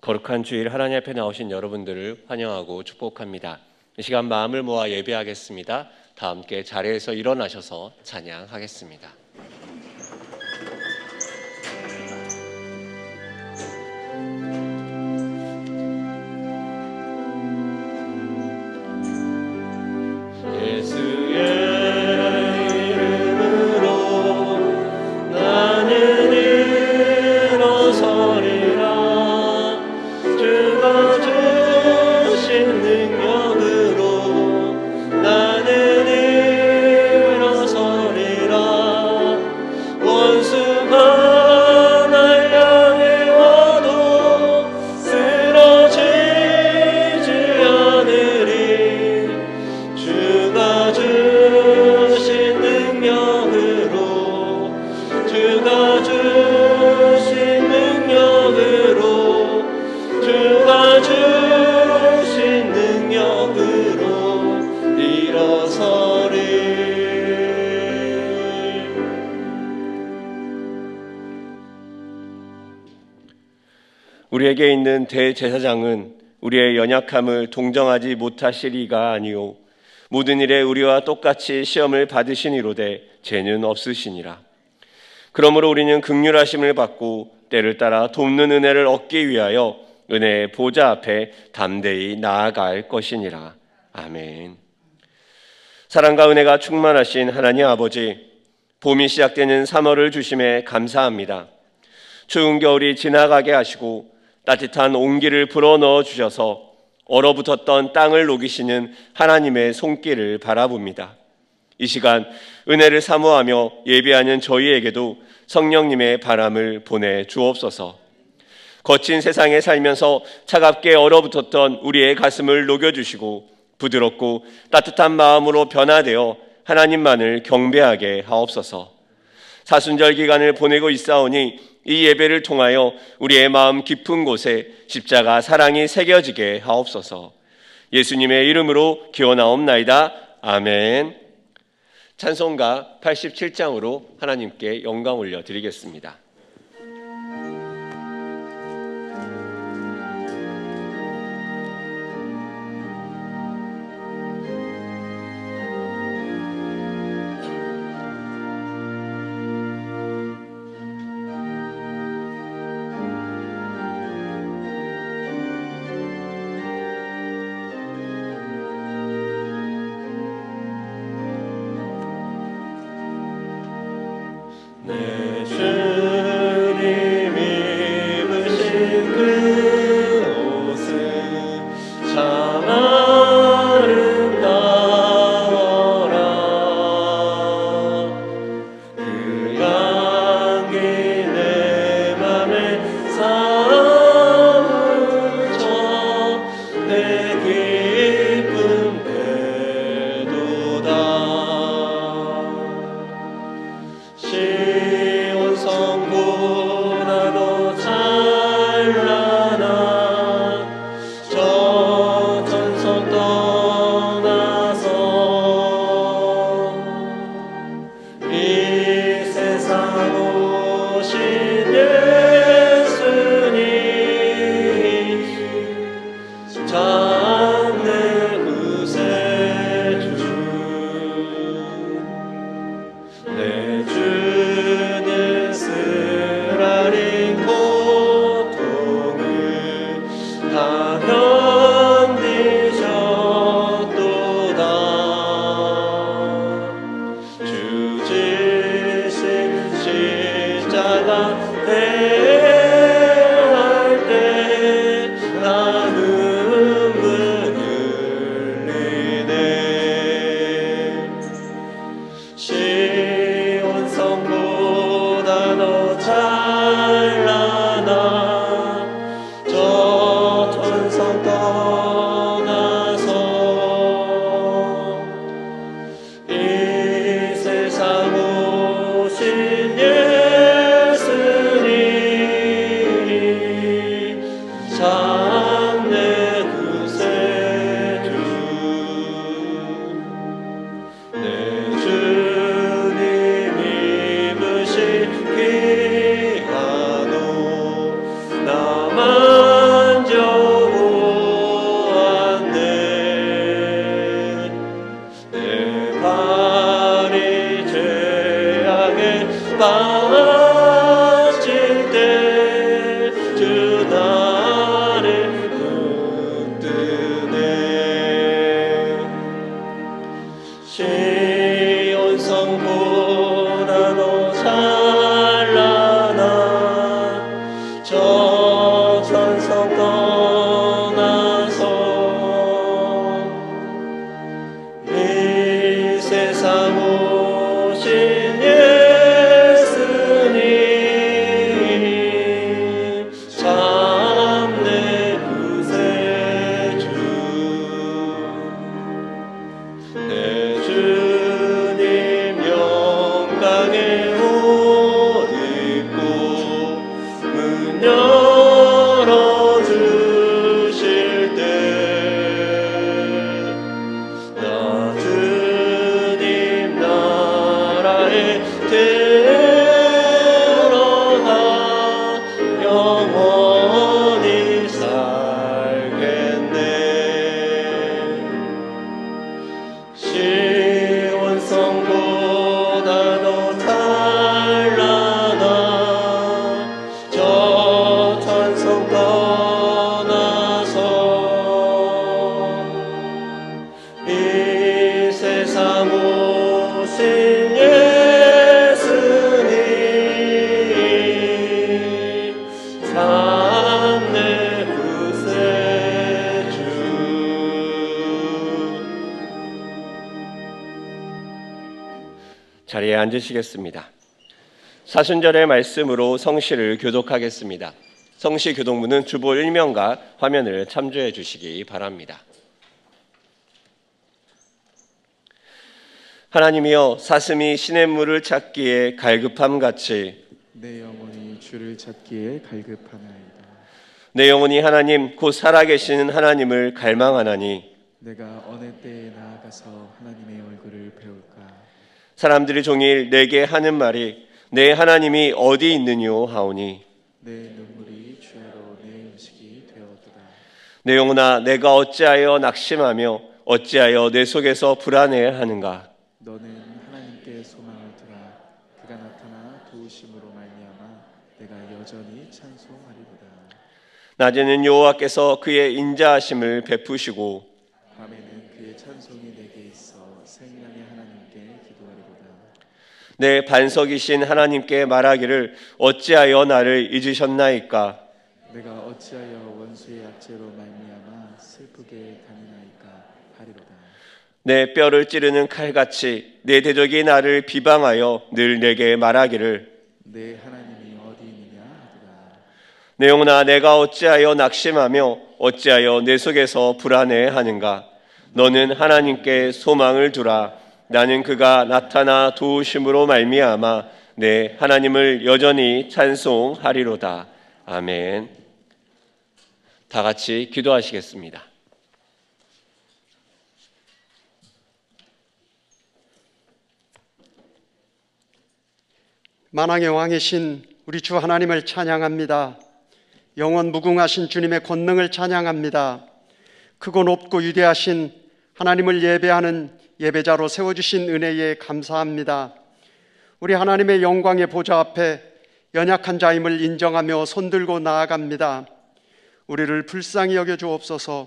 거룩한 주일 하나님 앞에 나오신 여러분들을 환영하고 축복합니다. 이 시간 마음을 모아 예배하겠습니다. 다 함께 자리에서 일어나셔서 찬양하겠습니다. 우리에게 있는 대제사장은 우리의 연약함을 동정하지 못하시리가 아니요 모든 일에 우리와 똑같이 시험을 받으시니로되 죄는 없으시니라. 그러므로 우리는 긍휼하심을 받고 때를 따라 돕는 은혜를 얻기 위하여 은혜의 보좌 앞에 담대히 나아갈 것이니라. 아멘. 사랑과 은혜가 충만하신 하나님 아버지, 봄이 시작되는 3월을 주심에 감사합니다. 추운 겨울이 지나가게 하시고 따뜻한 온기를 불어넣어 주셔서 얼어붙었던 땅을 녹이시는 하나님의 손길을 바라봅니다. 이 시간 은혜를 사모하며 예배하는 저희에게도 성령님의 바람을 보내 주옵소서. 거친 세상에 살면서 차갑게 얼어붙었던 우리의 가슴을 녹여주시고 부드럽고 따뜻한 마음으로 변화되어 하나님만을 경배하게 하옵소서. 사순절 기간을 보내고 있사오니 이 예배를 통하여 우리의 마음 깊은 곳에 십자가 사랑이 새겨지게 하옵소서. 예수님의 이름으로 기원하옵나이다. 아멘. 찬송가 87장으로 하나님께 영광 올려드리겠습니다. 내 주님 입으신 그 옷은 참 아름다워라. 그 향기 내 맘에 사무쳐 내 기쁨 되도다. 성보다도 찬란한 저 천성 떠나서 이 세상 오신 예수님 장래 구세주 내 주는 쓰라린 고통을 다 견디셨도다. 주 지신 십자가 대할 때 나 눈물 흘리네. 시온 성보다 더 찬란한 저 천성 떠나서 이 세상 오신 예수님 바칠 때 주 나를 붙드네. 시온 성보다 더 찬란한 저 천성 떠나서 이 세상 오신 예수님 참 내 구세주. 내 주님 영광에 옷 입고 문 열어주실 때 나 주님 나라에 들어가 영원히 살겠네. 시온 성보다 더 찬란한 저 천성 떠나서 이 세상 오신 예수님 참 내 구세주. 자리에 앉으시겠습니다. 사순절의 말씀으로 성시를 교독하겠습니다. 성시 교독문은 주보 1면과 화면을 참조해 주시기 바랍니다. 하나님이여, 사슴이 시냇물을 찾기에 갈급함같이 내 영혼이 주를 찾기에 갈급하나이다. 내 영혼이 하나님 곧 살아계시는 하나님을 갈망하나니 내가 어느 때에 나아가서 하나님의 얼굴을 배울까. 사람들이 종일 내게 하는 말이 내 하나님이 어디 있느뇨 하오니 내 눈물이 주야로 내 음식이 되었도다. 내 영혼아, 내가 어찌하여 낙심하며 어찌하여 내 속에서 불안해하는가. 너는 하나님께 소망을 두라. 그가 나타나 도우심으로 말미암아 내가 여전히 찬송하리로다. 낮에는 여호와께서 그의 인자하심을 베푸시고 밤에는 그의 찬송이 내게 있어 생명의 하나님께 기도하리로다. 내 반석이신 하나님께 말하기를 어찌하여 나를 잊으셨나이까. 내가 어찌하여 원수의 압제로 말미암아 슬프게 다니나이까 하리로다. 내 뼈를 찌르는 칼같이 내 대적이 나를 비방하여 늘 내게 말하기를 내 하나님이 어디 있느냐 하더라. 내 영혼아, 내가 어찌하여 낙심하며 어찌하여 내 속에서 불안해하는가. 너는 하나님께 소망을 두라. 나는 그가 나타나 도우심으로 말미암아 내 하나님을 여전히 찬송하리로다. 아멘. 다 같이 기도하시겠습니다. 만왕의 왕이신 우리 주 하나님을 찬양합니다. 영원 무궁하신 주님의 권능을 찬양합니다. 크고 높고 위대하신 하나님을 예배하는 예배자로 세워주신 은혜에 감사합니다. 우리 하나님의 영광의 보좌 앞에 연약한 자임을 인정하며 손들고 나아갑니다. 우리를 불쌍히 여겨 주옵소서.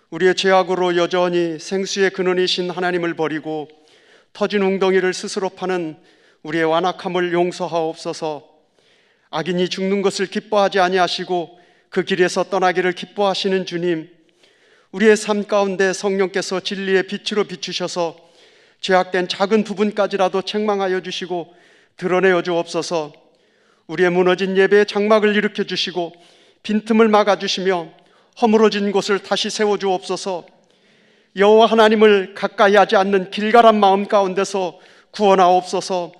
우리의 죄악으로 여전히 생수의 근원이신 하나님을 버리고 터진 웅덩이를 스스로 파는 우리의 완악함을 용서하옵소서. 악인이 죽는 것을 기뻐하지 아니하시고 그 길에서 떠나기를 기뻐하시는 주님, 우리의 삶 가운데 성령께서 진리의 빛으로 비추셔서 죄악된 작은 부분까지라도 책망하여 주시고 드러내어 주옵소서. 우리의 무너진 예배의 장막을 일으켜 주시고 빈틈을 막아주시며 허물어진 곳을 다시 세워주옵소서. 여호와 하나님을 가까이 하지 않는 길갈한 마음 가운데서 구원하옵소서.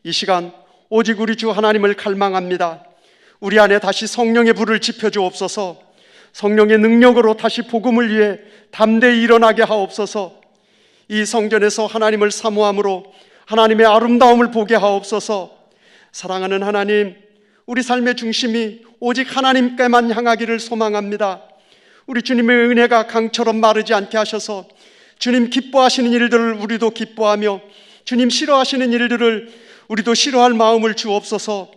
이 시간 오직 우리 주 하나님을 갈망합니다. 우리 안에 다시 성령의 불을 지펴주옵소서. 성령의 능력으로 다시 복음을 위해 담대히 일어나게 하옵소서. 이 성전에서 하나님을 사모함으로 하나님의 아름다움을 보게 하옵소서. 사랑하는 하나님, 우리 삶의 중심이 오직 하나님께만 향하기를 소망합니다. 우리 주님의 은혜가 강처럼 마르지 않게 하셔서 주님 기뻐하시는 일들을 우리도 기뻐하며 주님 싫어하시는 일들을 우리도 싫어할 마음을 주옵소서.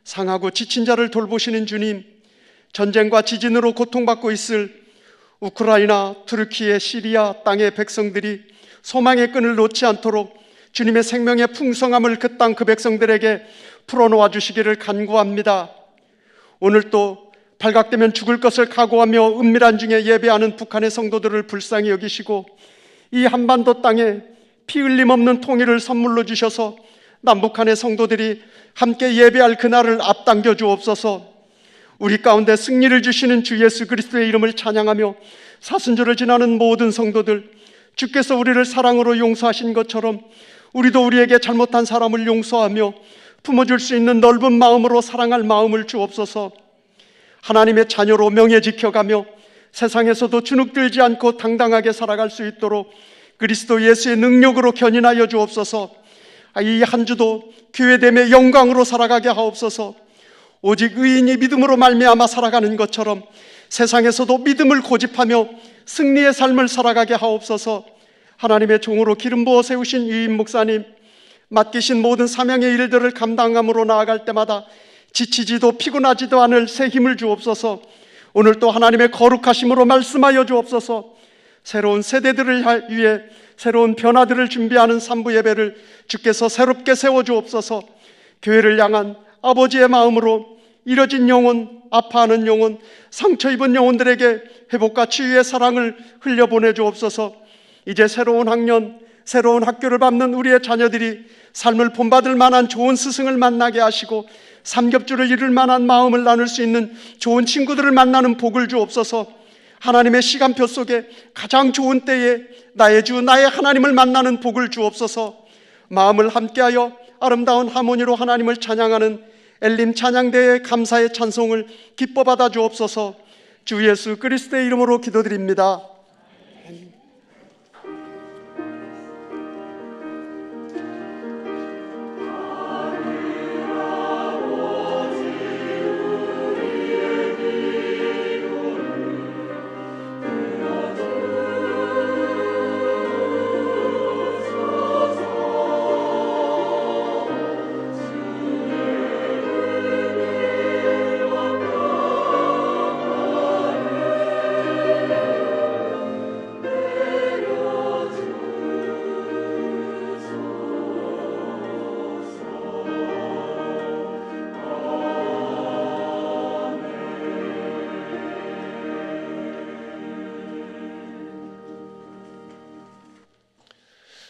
상하고 지친 자를 돌보시는 주님, 전쟁과 지진으로 고통받고 있을 우크라이나, 투르키예, 시리아 땅의 백성들이 소망의 끈을 놓지 않도록 주님의 생명의 풍성함을 그 땅 그 백성들에게 풀어놓아 주시기를 간구합니다. 오늘 또 발각되면 죽을 것을 각오하며 은밀한 중에 예배하는 북한의 성도들을 불쌍히 여기시고 이 한반도 땅에 피 흘림 없는 통일을 선물로 주셔서 남북한의 성도들이 함께 예배할 그날을 앞당겨 주옵소서. 우리 가운데 승리를 주시는 주 예수 그리스도의 이름을 찬양하며 사순절을 지나는 모든 성도들, 주께서 우리를 사랑으로 용서하신 것처럼 우리도 우리에게 잘못한 사람을 용서하며 품어줄 수 있는 넓은 마음으로 사랑할 마음을 주옵소서. 하나님의 자녀로 명예 지켜가며 세상에서도 주눅들지 않고 당당하게 살아갈 수 있도록 그리스도 예수의 능력으로 견인하여 주옵소서. 이 한 주도 교회됨의 영광으로 살아가게 하옵소서. 오직 의인이 믿음으로 말미암아 살아가는 것처럼 세상에서도 믿음을 고집하며 승리의 삶을 살아가게 하옵소서. 하나님의 종으로 기름 부어 세우신 유임 목사님, 맡기신 모든 사명의 일들을 감당함으로 나아갈 때마다 지치지도 피곤하지도 않을 새 힘을 주옵소서. 오늘 또 하나님의 거룩하심으로 말씀하여 주옵소서. 새로운 세대들을 위해 새로운 변화들을 준비하는 삼부 예배를 주께서 새롭게 세워주옵소서. 교회를 향한 아버지의 마음으로 이뤄진 영혼, 아파하는 영혼, 상처 입은 영혼들에게 회복과 치유의 사랑을 흘려보내 주옵소서. 이제 새로운 학년, 새로운 학교를 밟는 우리의 자녀들이 삶을 본받을 만한 좋은 스승을 만나게 하시고 삼겹줄을 이룰 만한 마음을 나눌 수 있는 좋은 친구들을 만나는 복을 주옵소서. 하나님의 시간표 속에 가장 좋은 때에 나의 주 나의 하나님을 만나는 복을 주옵소서. 마음을 함께하여 아름다운 하모니로 하나님을 찬양하는 엘림 찬양대의 감사의 찬송을 기뻐 받아 주옵소서. 주 예수 그리스도의 이름으로 기도드립니다.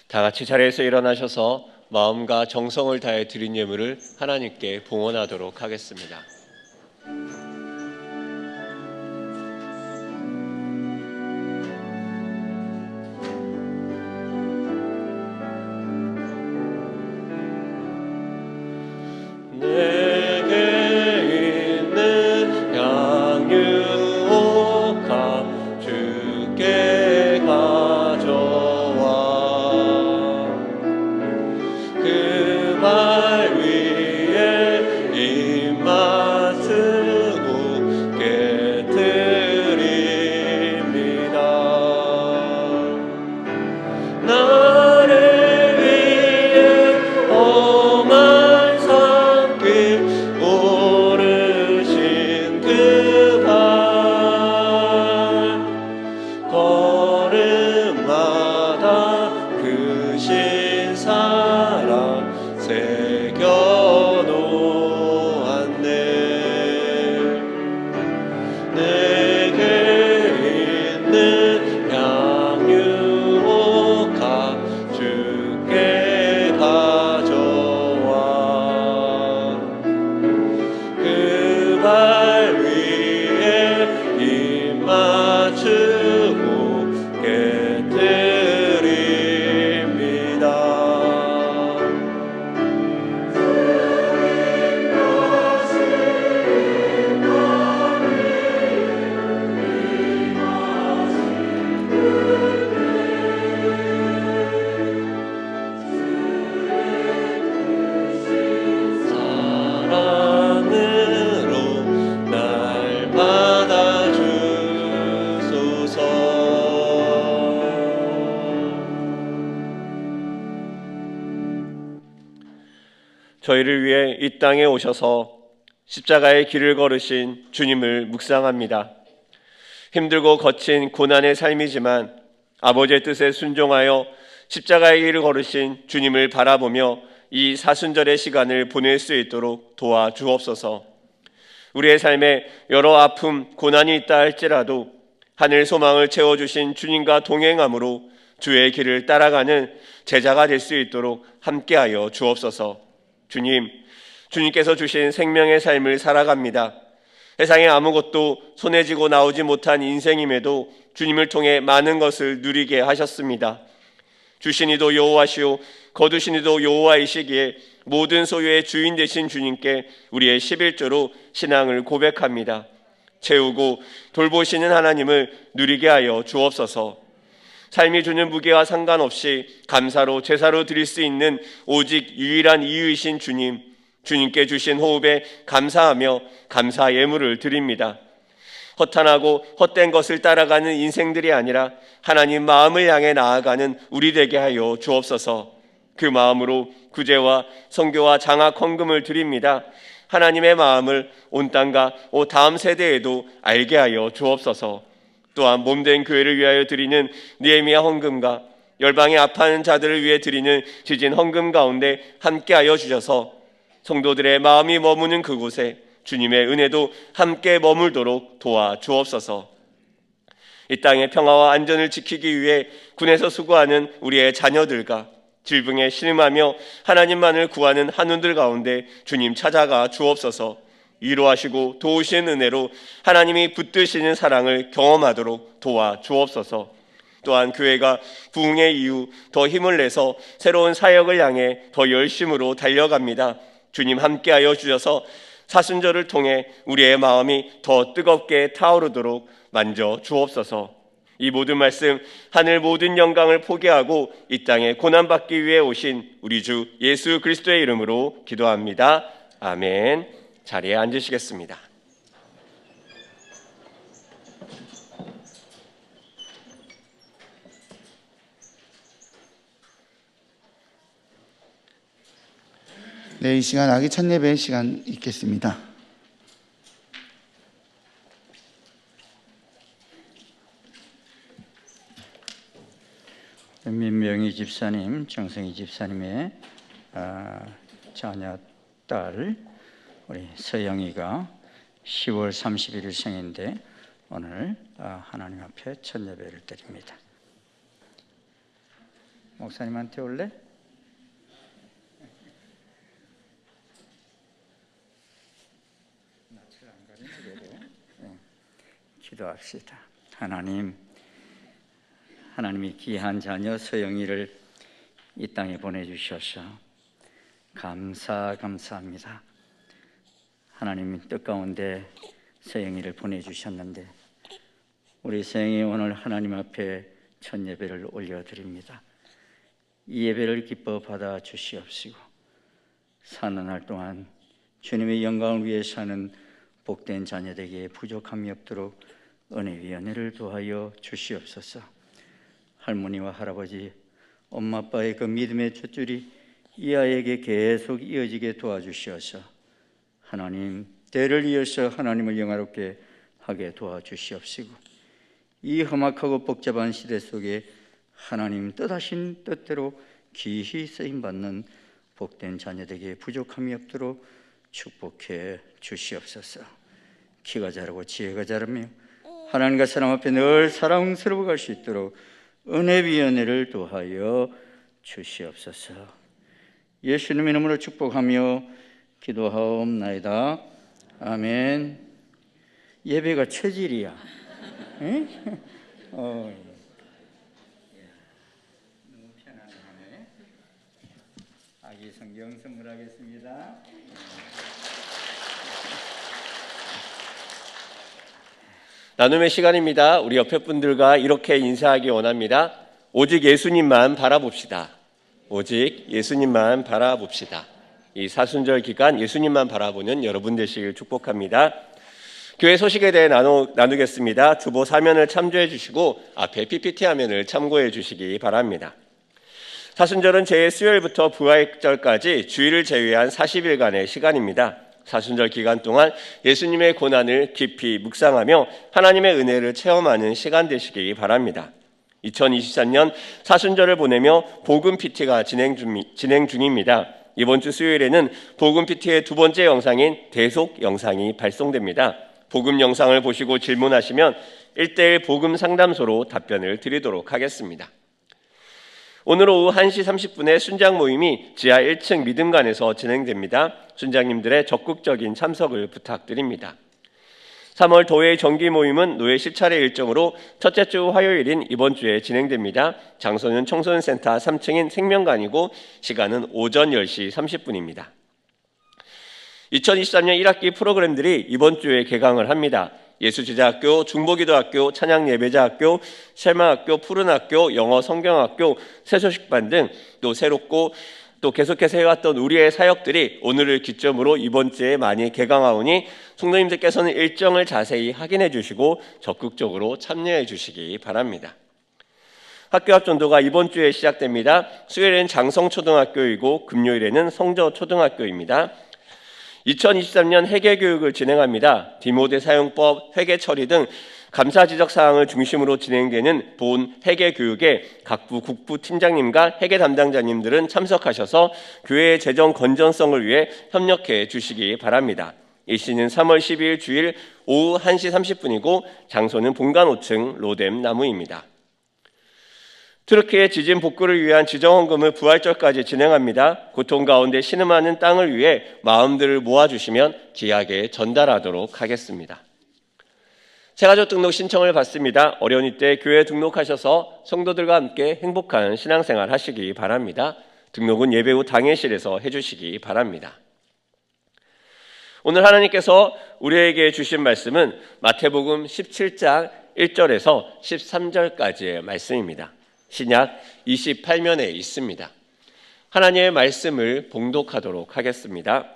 다 같이 자리에서 일어나셔서 마음과 정성을 다해 드린 예물을 하나님께 봉헌하도록 하겠습니다. 내게 있는 양육옥합 주께 가져와 그 발 위에 입맛을 웃게 드립니다. 나를 위해 험한 산 길 저희를 위해 이 땅에 오셔서 십자가의 길을 걸으신 주님을 묵상합니다. 힘들고 거친 고난의 삶이지만 아버지의 뜻에 순종하여 십자가의 길을 걸으신 주님을 바라보며 이 사순절의 시간을 보낼 수 있도록 도와주옵소서. 우리의 삶에 여러 아픔, 고난이 있다 할지라도 하늘 소망을 채워주신 주님과 동행함으로 주의 길을 따라가는 제자가 될 수 있도록 함께하여 주옵소서. 주님께서 주신 생명의 삶을 살아갑니다. 세상에 아무것도 손에 쥐고 나오지 못한 인생임에도 주님을 통해 많은 것을 누리게 하셨습니다. 주신 이도 여호와시오 거두신 이도 여호와이시기에 모든 소유의 주인 되신 주님께 우리의 11조로 신앙을 고백합니다. 채우고 돌보시는 하나님을 누리게 하여 주옵소서. 삶이 주는 무게와 상관없이 감사로 제사로 드릴 수 있는 오직 유일한 이유이신 주님께 주신 호흡에 감사하며 감사 예물을 드립니다. 허탄하고 헛된 것을 따라가는 인생들이 아니라 하나님 마음을 향해 나아가는 우리 되게 하여 주옵소서. 그 마음으로 구제와 선교와 장학 헌금을 드립니다. 하나님의 마음을 온 땅과 다음 세대에도 알게 하여 주옵소서. 또한 몸된 교회를 위하여 드리는 느헤미야 헌금과 열방에 아파하는 자들을 위해 드리는 지진 헌금 가운데 함께하여 주셔서 성도들의 마음이 머무는 그곳에 주님의 은혜도 함께 머물도록 도와주옵소서. 이 땅의 평화와 안전을 지키기 위해 군에서 수고하는 우리의 자녀들과 질병에 신음하며 하나님만을 구하는 한우들 가운데 주님 찾아가 주옵소서. 위로하시고 도우시는 은혜로 하나님이 붙드시는 사랑을 경험하도록 도와주옵소서. 또한 교회가 부흥의 이후 더 힘을 내서 새로운 사역을 향해 더 열심으로 달려갑니다. 주님 함께하여 주셔서 사순절을 통해 우리의 마음이 더 뜨겁게 타오르도록 만져 주옵소서. 이 모든 말씀 하늘 모든 영광을 포기하고 이 땅에 고난받기 위해 오신 우리 주 예수 그리스도의 이름으로 기도합니다. 아멘. 자리에 앉으시겠습니다. 네, 이 시간 아기 첫 예배 시간 있겠습니다. 민명희 집사님, 정성희 집사님의 자녀 딸 우리 서영이가 10월 31일 생인데 오늘 하나님 앞에 첫 예배를 드립니다. 목사님한테 올래? 기도합시다. 하나님이 귀한 자녀 서영이를 이 땅에 보내주셔서 감사합니다. 하나님 뜻 가운데 서영이를 보내주셨는데 우리 서영이 오늘 하나님 앞에 첫 예배를 올려드립니다. 이 예배를 기뻐 받아 주시옵시고 사는 날 동안 주님의 영광을 위해 사는 복된 자녀에게 부족함이 없도록 은혜의 연회를 도하여 주시옵소서. 할머니와 할아버지, 엄마 아빠의 그 믿음의 탯줄이 이 아이에게 계속 이어지게 도와주시어서 하나님 대를 이어서 하나님을 영화롭게 하게 도와주시옵시고 이 험악하고 복잡한 시대 속에 하나님 뜻하신 뜻대로 귀히 쓰임받는 복된 자녀에게 부족함이 없도록 축복해 주시옵소서. 키가 자라고 지혜가 자라며 하나님과 사람 앞에 늘 사랑스러워 갈 수 있도록 은혜의 은혜를 도하여 주시옵소서. 예수님의 이름으로 축복하며 기도하옵나이다. 아멘. 예배가 체질이야. 너무 편안하네. 아기 성경 선물하겠습니다. 나눔의 시간입니다. 우리 옆에 분들과 이렇게 인사하기 원합니다. 오직 예수님만 바라봅시다. 오직 예수님만 바라봅시다. 이 사순절 기간 예수님만 바라보는 여러분 되시길 축복합니다. 교회 소식에 대해 나누겠습니다. 주보 사면을 참조해 주시고 앞에 PPT 화면을 참고해 주시기 바랍니다. 사순절은 제 수요일부터 부활절까지 주일을 제외한 40일간의 시간입니다. 사순절 기간 동안 예수님의 고난을 깊이 묵상하며 하나님의 은혜를 체험하는 시간 되시기 바랍니다. 2023년 사순절을 보내며 복음 PT가 진행 중입니다. 이번 주 수요일에는 복음 PT의 두 번째 영상인 대속 영상이 발송됩니다. 복음 영상을 보시고 질문하시면 1:1 복음 상담소로 답변을 드리도록 하겠습니다. 오늘 오후 1시 30분에 순장 모임이 지하 1층 믿음관에서 진행됩니다. 순장님들의 적극적인 참석을 부탁드립니다. 3월 도회 정기 모임은 노회 10차례 일정으로 첫째 주 화요일인 이번 주에 진행됩니다. 장소는 청소년센터 3층인 생명관이고 시간은 오전 10시 30분입니다. 2023년 1학기 프로그램들이 이번 주에 개강을 합니다. 예수제자학교, 중보기도학교, 찬양예배자학교, 셀마학교, 푸른학교, 영어 성경학교, 새소식반 등 또 새롭고 또 계속해서 해왔던 우리의 사역들이 오늘을 기점으로 이번 주에 많이 개강하오니 성도님들께서는 일정을 자세히 확인해 주시고 적극적으로 참여해 주시기 바랍니다. 학교 앞 전도가 이번 주에 시작됩니다. 수요일에는 장성초등학교이고 금요일에는 성저초등학교입니다. 2023년 회계교육을 진행합니다. 디모데 사용법, 회계처리 등 감사지적 사항을 중심으로 진행되는 본 회계교육에 각부 국부팀장님과 회계 담당자님들은 참석하셔서 교회의 재정 건전성을 위해 협력해 주시기 바랍니다. 일시는 3월 12일 주일 오후 1시 30분이고 장소는 본관 5층 로뎀 나무입니다. 트르키의 지진 복구를 위한 지정헌금을 부활절까지 진행합니다. 고통 가운데 신음하는 땅을 위해 마음들을 모아주시면 귀하게 전달하도록 하겠습니다. 새가족 등록 신청을 받습니다. 어려운 이때 교회에 등록하셔서 성도들과 함께 행복한 신앙생활 하시기 바랍니다. 등록은 예배 후 당회실에서 해주시기 바랍니다. 오늘 하나님께서 우리에게 주신 말씀은 마태복음 17장 1절에서 13절까지의 말씀입니다. 신약 28면에 있습니다. 하나님의 말씀을 봉독하도록 하겠습니다.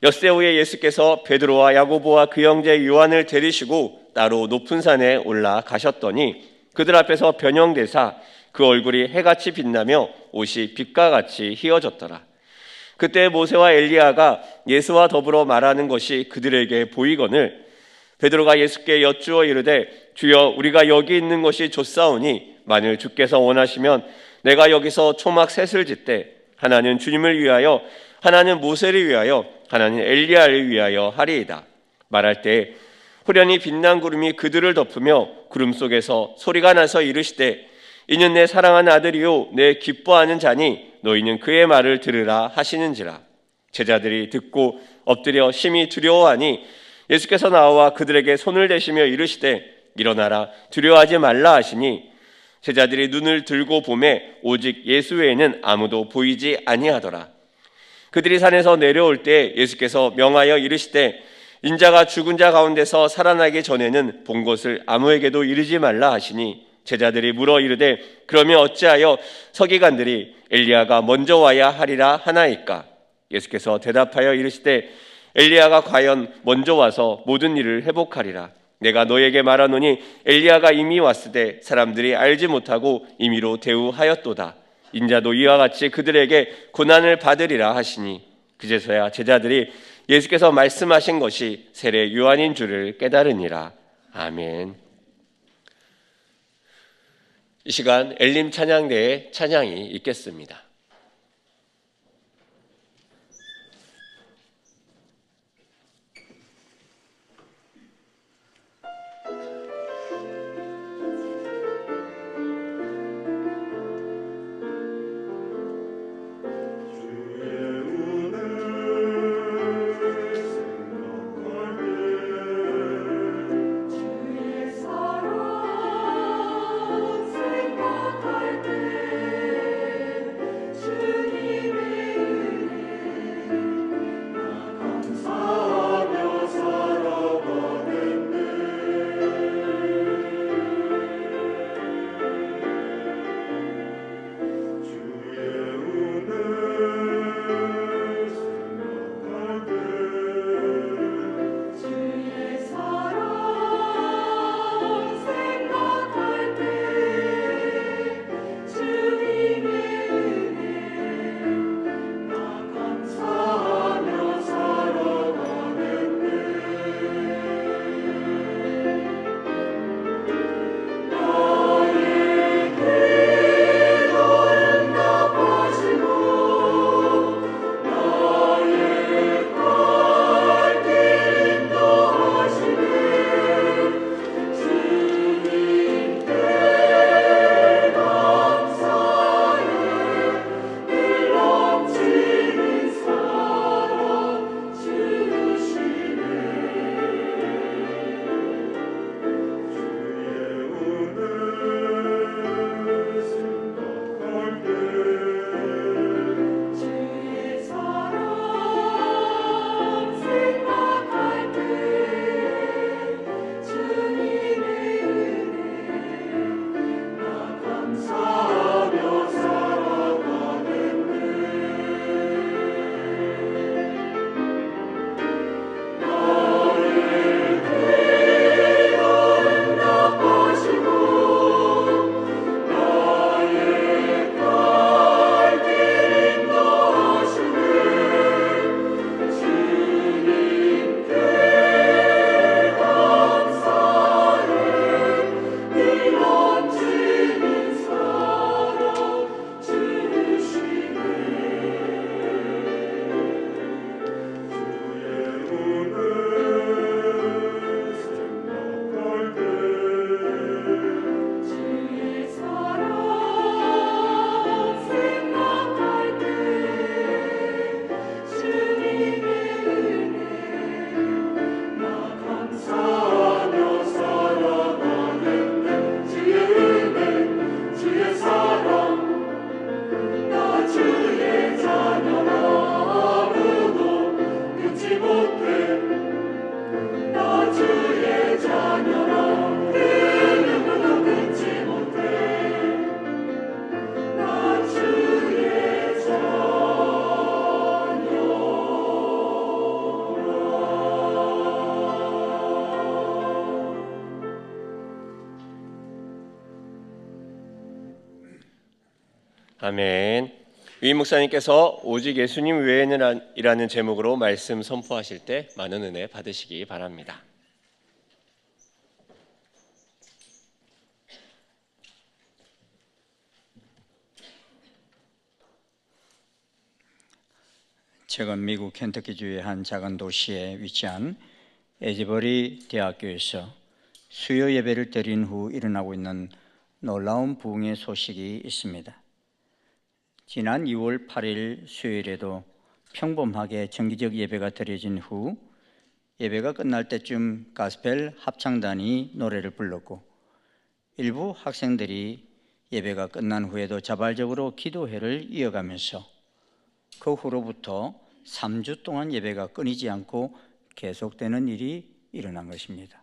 엿새 후에 예수께서 베드로와 야고보와 그 형제 요한을 데리시고 따로 높은 산에 올라가셨더니 그들 앞에서 변형되사 그 얼굴이 해같이 빛나며 옷이 빛과 같이 희어졌더라. 그때 모세와 엘리야가 예수와 더불어 말하는 것이 그들에게 보이거늘 베드로가 예수께 여쭈어 이르되 주여 우리가 여기 있는 것이 좋사오니 만일 주께서 원하시면 내가 여기서 초막 셋을 짓되 하나는 주님을 위하여 하나는 모세를 위하여 하나는 엘리야를 위하여 하리이다. 말할 때 호련히 빛난 구름이 그들을 덮으며 구름 속에서 소리가 나서 이르시되 이는 내 사랑하는 아들이요 내 기뻐하는 자니 너희는 그의 말을 들으라 하시는지라. 제자들이 듣고 엎드려 심히 두려워하니 예수께서 나와 그들에게 손을 대시며 이르시되 일어나라 두려워하지 말라 하시니 제자들이 눈을 들고 보매 오직 예수 외에는 아무도 보이지 아니하더라. 그들이 산에서 내려올 때 예수께서 명하여 이르시되 인자가 죽은 자 가운데서 살아나기 전에는 본 것을 아무에게도 이르지 말라 하시니 제자들이 물어 이르되 그러면 어찌하여 서기관들이 엘리야가 먼저 와야 하리라 하나이까? 예수께서 대답하여 이르시되 엘리야가 과연 먼저 와서 모든 일을 회복하리라. 내가 너에게 말하노니 엘리야가 이미 왔으되 사람들이 알지 못하고 임의로 대우하였도다. 인자도 이와 같이 그들에게 고난을 받으리라 하시니 그제서야 제자들이 예수께서 말씀하신 것이 세례 요한인 줄을 깨달으니라. 아멘. 이 시간 엘림 찬양대의 찬양이 있겠습니다. 아멘. 위 목사님께서 오직 예수님 외에는 이라는 제목으로 말씀 선포하실 때 많은 은혜 받으시기 바랍니다. 최근 미국 켄터키주의 한 작은 도시에 위치한 에즈버리 대학교에서 수요 예배를 드린 후 일어나고 있는 놀라운 부흥의 소식이 있습니다. 지난 2월 8일 수요일에도 평범하게 정기적 예배가 드려진 후 예배가 끝날 때쯤 가스펠 합창단이 노래를 불렀고 일부 학생들이 예배가 끝난 후에도 자발적으로 기도회를 이어가면서 그 후로부터 3주 동안 예배가 끊이지 않고 계속되는 일이 일어난 것입니다.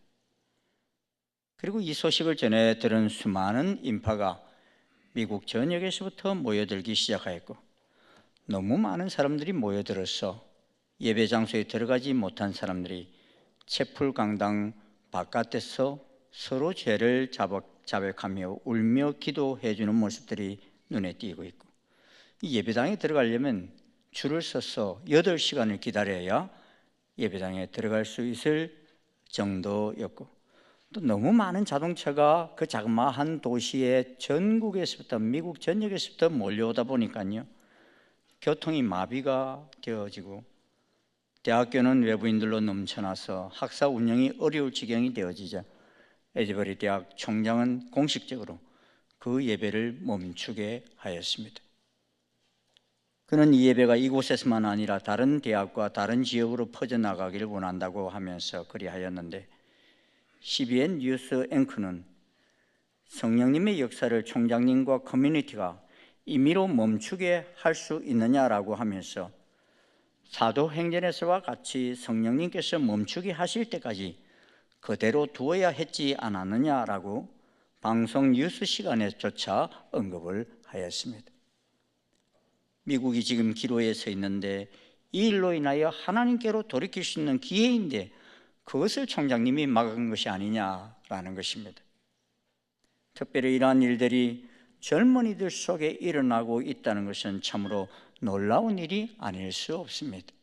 그리고 이 소식을 전해 들은 수많은 인파가 미국 전역에서부터 모여들기 시작하였고 너무 많은 사람들이 모여들어서 예배 장소에 들어가지 못한 사람들이 채플 강당 바깥에서 서로 죄를 자백하며 울며 기도해 주는 모습들이 눈에 띄고 있고 이 예배당에 들어가려면 줄을 서서 8시간을 기다려야 예배당에 들어갈 수 있을 정도였고 또 너무 많은 자동차가 그 자그마한 도시의 전국에서부터 미국 전역에서부터 몰려오다 보니까요 교통이 마비가 되어지고 대학교는 외부인들로 넘쳐나서 학사 운영이 어려울 지경이 되어지자 에즈버리 대학 총장은 공식적으로 그 예배를 멈추게 하였습니다. 그는 이 예배가 이곳에서만 아니라 다른 대학과 다른 지역으로 퍼져나가기를 원한다고 하면서 그리하였는데 CBN 뉴스 앵커는 성령님의 역사를 총장님과 커뮤니티가 임의로 멈추게 할 수 있느냐라고 하면서 사도행전에서와 같이 성령님께서 멈추게 하실 때까지 그대로 두어야 했지 않았느냐라고 방송 뉴스 시간에조차 언급을 하였습니다. 미국이 지금 기로에 서 있는데 이 일로 인하여 하나님께로 돌이킬 수 있는 기회인데 그것을 총장님이 막은 것이 아니냐라는 것입니다. 특별히 이러한 일들이 젊은이들 속에 일어나고 있다는 것은 참으로 놀라운 일이 아닐 수 없습니다.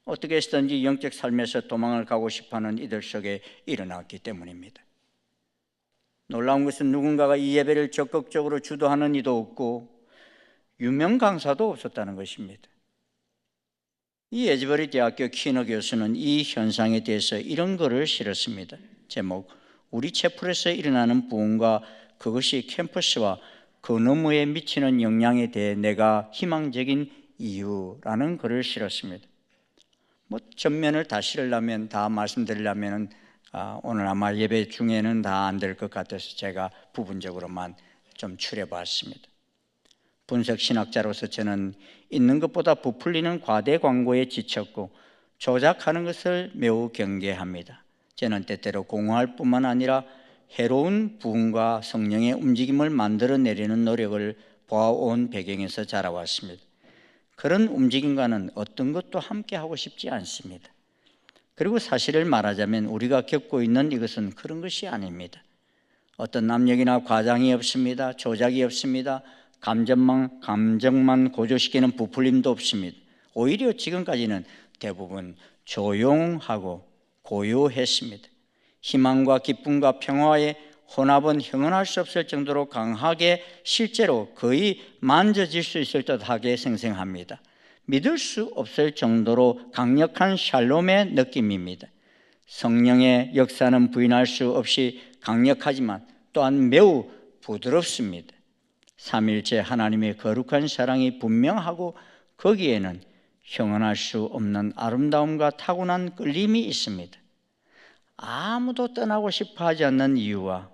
어떻게 해서든지 영적 삶에서 도망을 가고 싶어하는 이들 속에 일어났기 때문입니다. 놀라운 것은 누군가가 이 예배를 적극적으로 주도하는 이도 없고 유명 강사도 없었다는 것입니다. 이 에즈버리 대학교 키너 교수는 이 현상에 대해서 이런 글을 실었습니다. 제목, 우리 채플에서 일어나는 부흥과 그것이 캠퍼스와 그 너머에 미치는 영향에 대해 내가 희망적인 이유라는 글을 실었습니다. 전면을 다 실으려면, 다 말씀드리려면 오늘 아마 예배 중에는 다 안 될 것 같아서 제가 부분적으로만 좀 추려봤습니다. 분석 신학자로서 저는 있는 것보다 부풀리는 과대 광고에 지쳤고 조작하는 것을 매우 경계합니다. 저는 때때로 공허할 뿐만 아니라 해로운 부흥과 성령의 움직임을 만들어내려는 노력을 보아온 배경에서 자라왔습니다. 그런 움직임과는 어떤 것도 함께하고 싶지 않습니다. 그리고 사실을 말하자면 우리가 겪고 있는 이것은 그런 것이 아닙니다. 어떤 압력이나 과장이 없습니다. 조작이 없습니다. 감정만 고조시키는 부풀림도 없습니다. 오히려 지금까지는 대부분 조용하고 고요했습니다. 희망과 기쁨과 평화의 혼합은 형언할 수 없을 정도로 강하게 실제로 거의 만져질 수 있을 듯하게 생생합니다. 믿을 수 없을 정도로 강력한 샬롬의 느낌입니다. 성령의 역사는 부인할 수 없이 강력하지만 또한 매우 부드럽습니다. 삼일체 하나님의 거룩한 사랑이 분명하고 거기에는 형언할 수 없는 아름다움과 타고난 끌림이 있습니다. 아무도 떠나고 싶어 하지 않는 이유와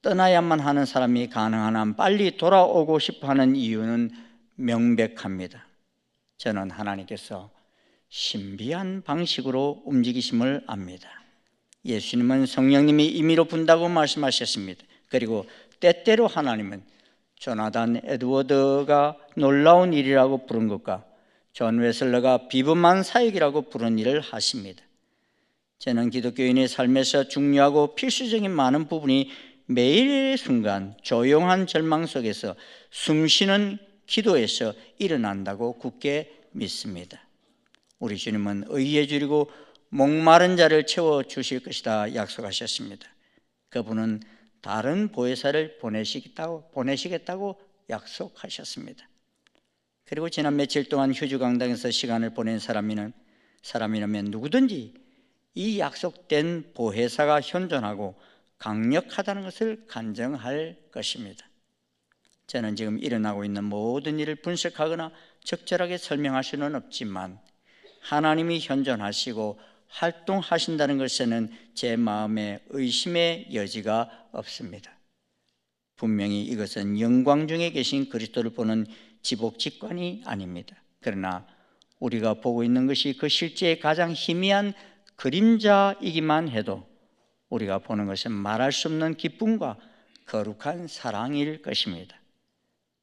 떠나야만 하는 사람이 가능한 한 빨리 돌아오고 싶어 하는 이유는 명백합니다. 저는 하나님께서 신비한 방식으로 움직이심을 압니다. 예수님은 성령님이 임의로 분다고 말씀하셨습니다. 그리고 때때로 하나님은 조나단 에드워드가 놀라운 일이라고 부른 것과 존 웨슬러가 비범한 사역이라고 부른 일을 하십니다. 저는 기독교인의 삶에서 중요하고 필수적인 많은 부분이 매일의 순간 조용한 절망 속에서 숨쉬는 기도에서 일어난다고 굳게 믿습니다. 우리 주님은 의에 줄이고 목마른 자를 채워주실 것이다 약속하셨습니다. 그분은 다른 보혜사를 보내시겠다고 약속하셨습니다. 그리고 지난 며칠 동안 휴주 강당에서 시간을 보낸 사람이라면 누구든지 이 약속된 보혜사가 현존하고 강력하다는 것을 간증할 것입니다. 저는 지금 일어나고 있는 모든 일을 분석하거나 적절하게 설명할 수는 없지만 하나님이 현존하시고 활동하신다는 것에는 제 마음에 의심의 여지가 없습니다. 분명히 이것은 영광 중에 계신 그리스도를 보는 지복직관이 아닙니다. 그러나 우리가 보고 있는 것이 그 실제의 가장 희미한 그림자이기만 해도 우리가 보는 것은 말할 수 없는 기쁨과 거룩한 사랑일 것입니다.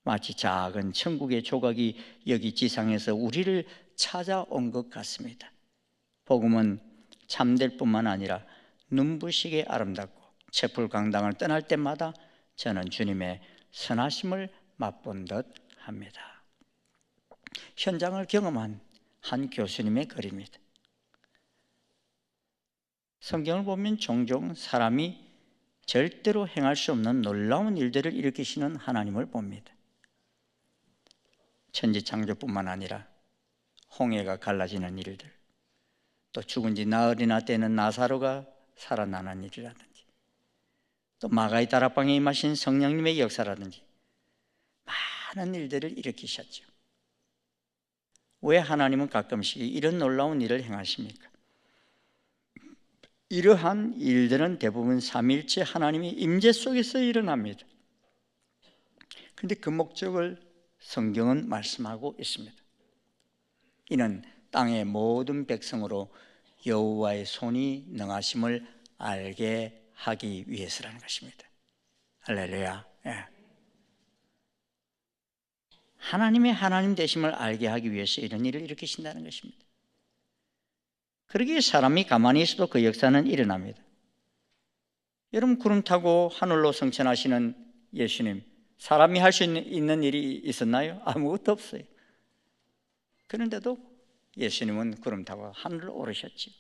마치 작은 천국의 조각이 여기 지상에서 우리를 찾아온 것 같습니다. 복음은 참될 뿐만 아니라 눈부시게 아름답고 채플강당을 떠날 때마다 저는 주님의 선하심을 맛본 듯 합니다. 현장을 경험한 한 교수님의 글입니다. 성경을 보면 종종 사람이 절대로 행할 수 없는 놀라운 일들을 일으키시는 하나님을 봅니다. 천지창조뿐만 아니라 홍해가 갈라지는 일들, 또 죽은 지 나흘이나 되는 나사로가 살아나는 일이라든지, 또 마가의 다락방에 임하신 성령님의 역사라든지 많은 일들을 일으키셨죠. 왜 하나님은 가끔씩 이런 놀라운 일을 행하십니까? 이러한 일들은 대부분 삼위일체 하나님의 임재 속에서 일어납니다. 그런데 그 목적을 성경은 말씀하고 있습니다. 이는 땅의 모든 백성으로 여호와의 손이 능하심을 알게 하기 위해서라는 것입니다. 할렐루야. 예. 하나님의 하나님 되심을 알게 하기 위해서 이런 일을 일으키신다는 것입니다. 그러기에 사람이 가만히 있어도 그 역사는 일어납니다. 여러분, 구름 타고 하늘로 승천하시는 예수님, 사람이 할 수 있는 일이 있었나요? 아무것도 없어요. 그런데도 예수님은 구름 타고 하늘로 오르셨지.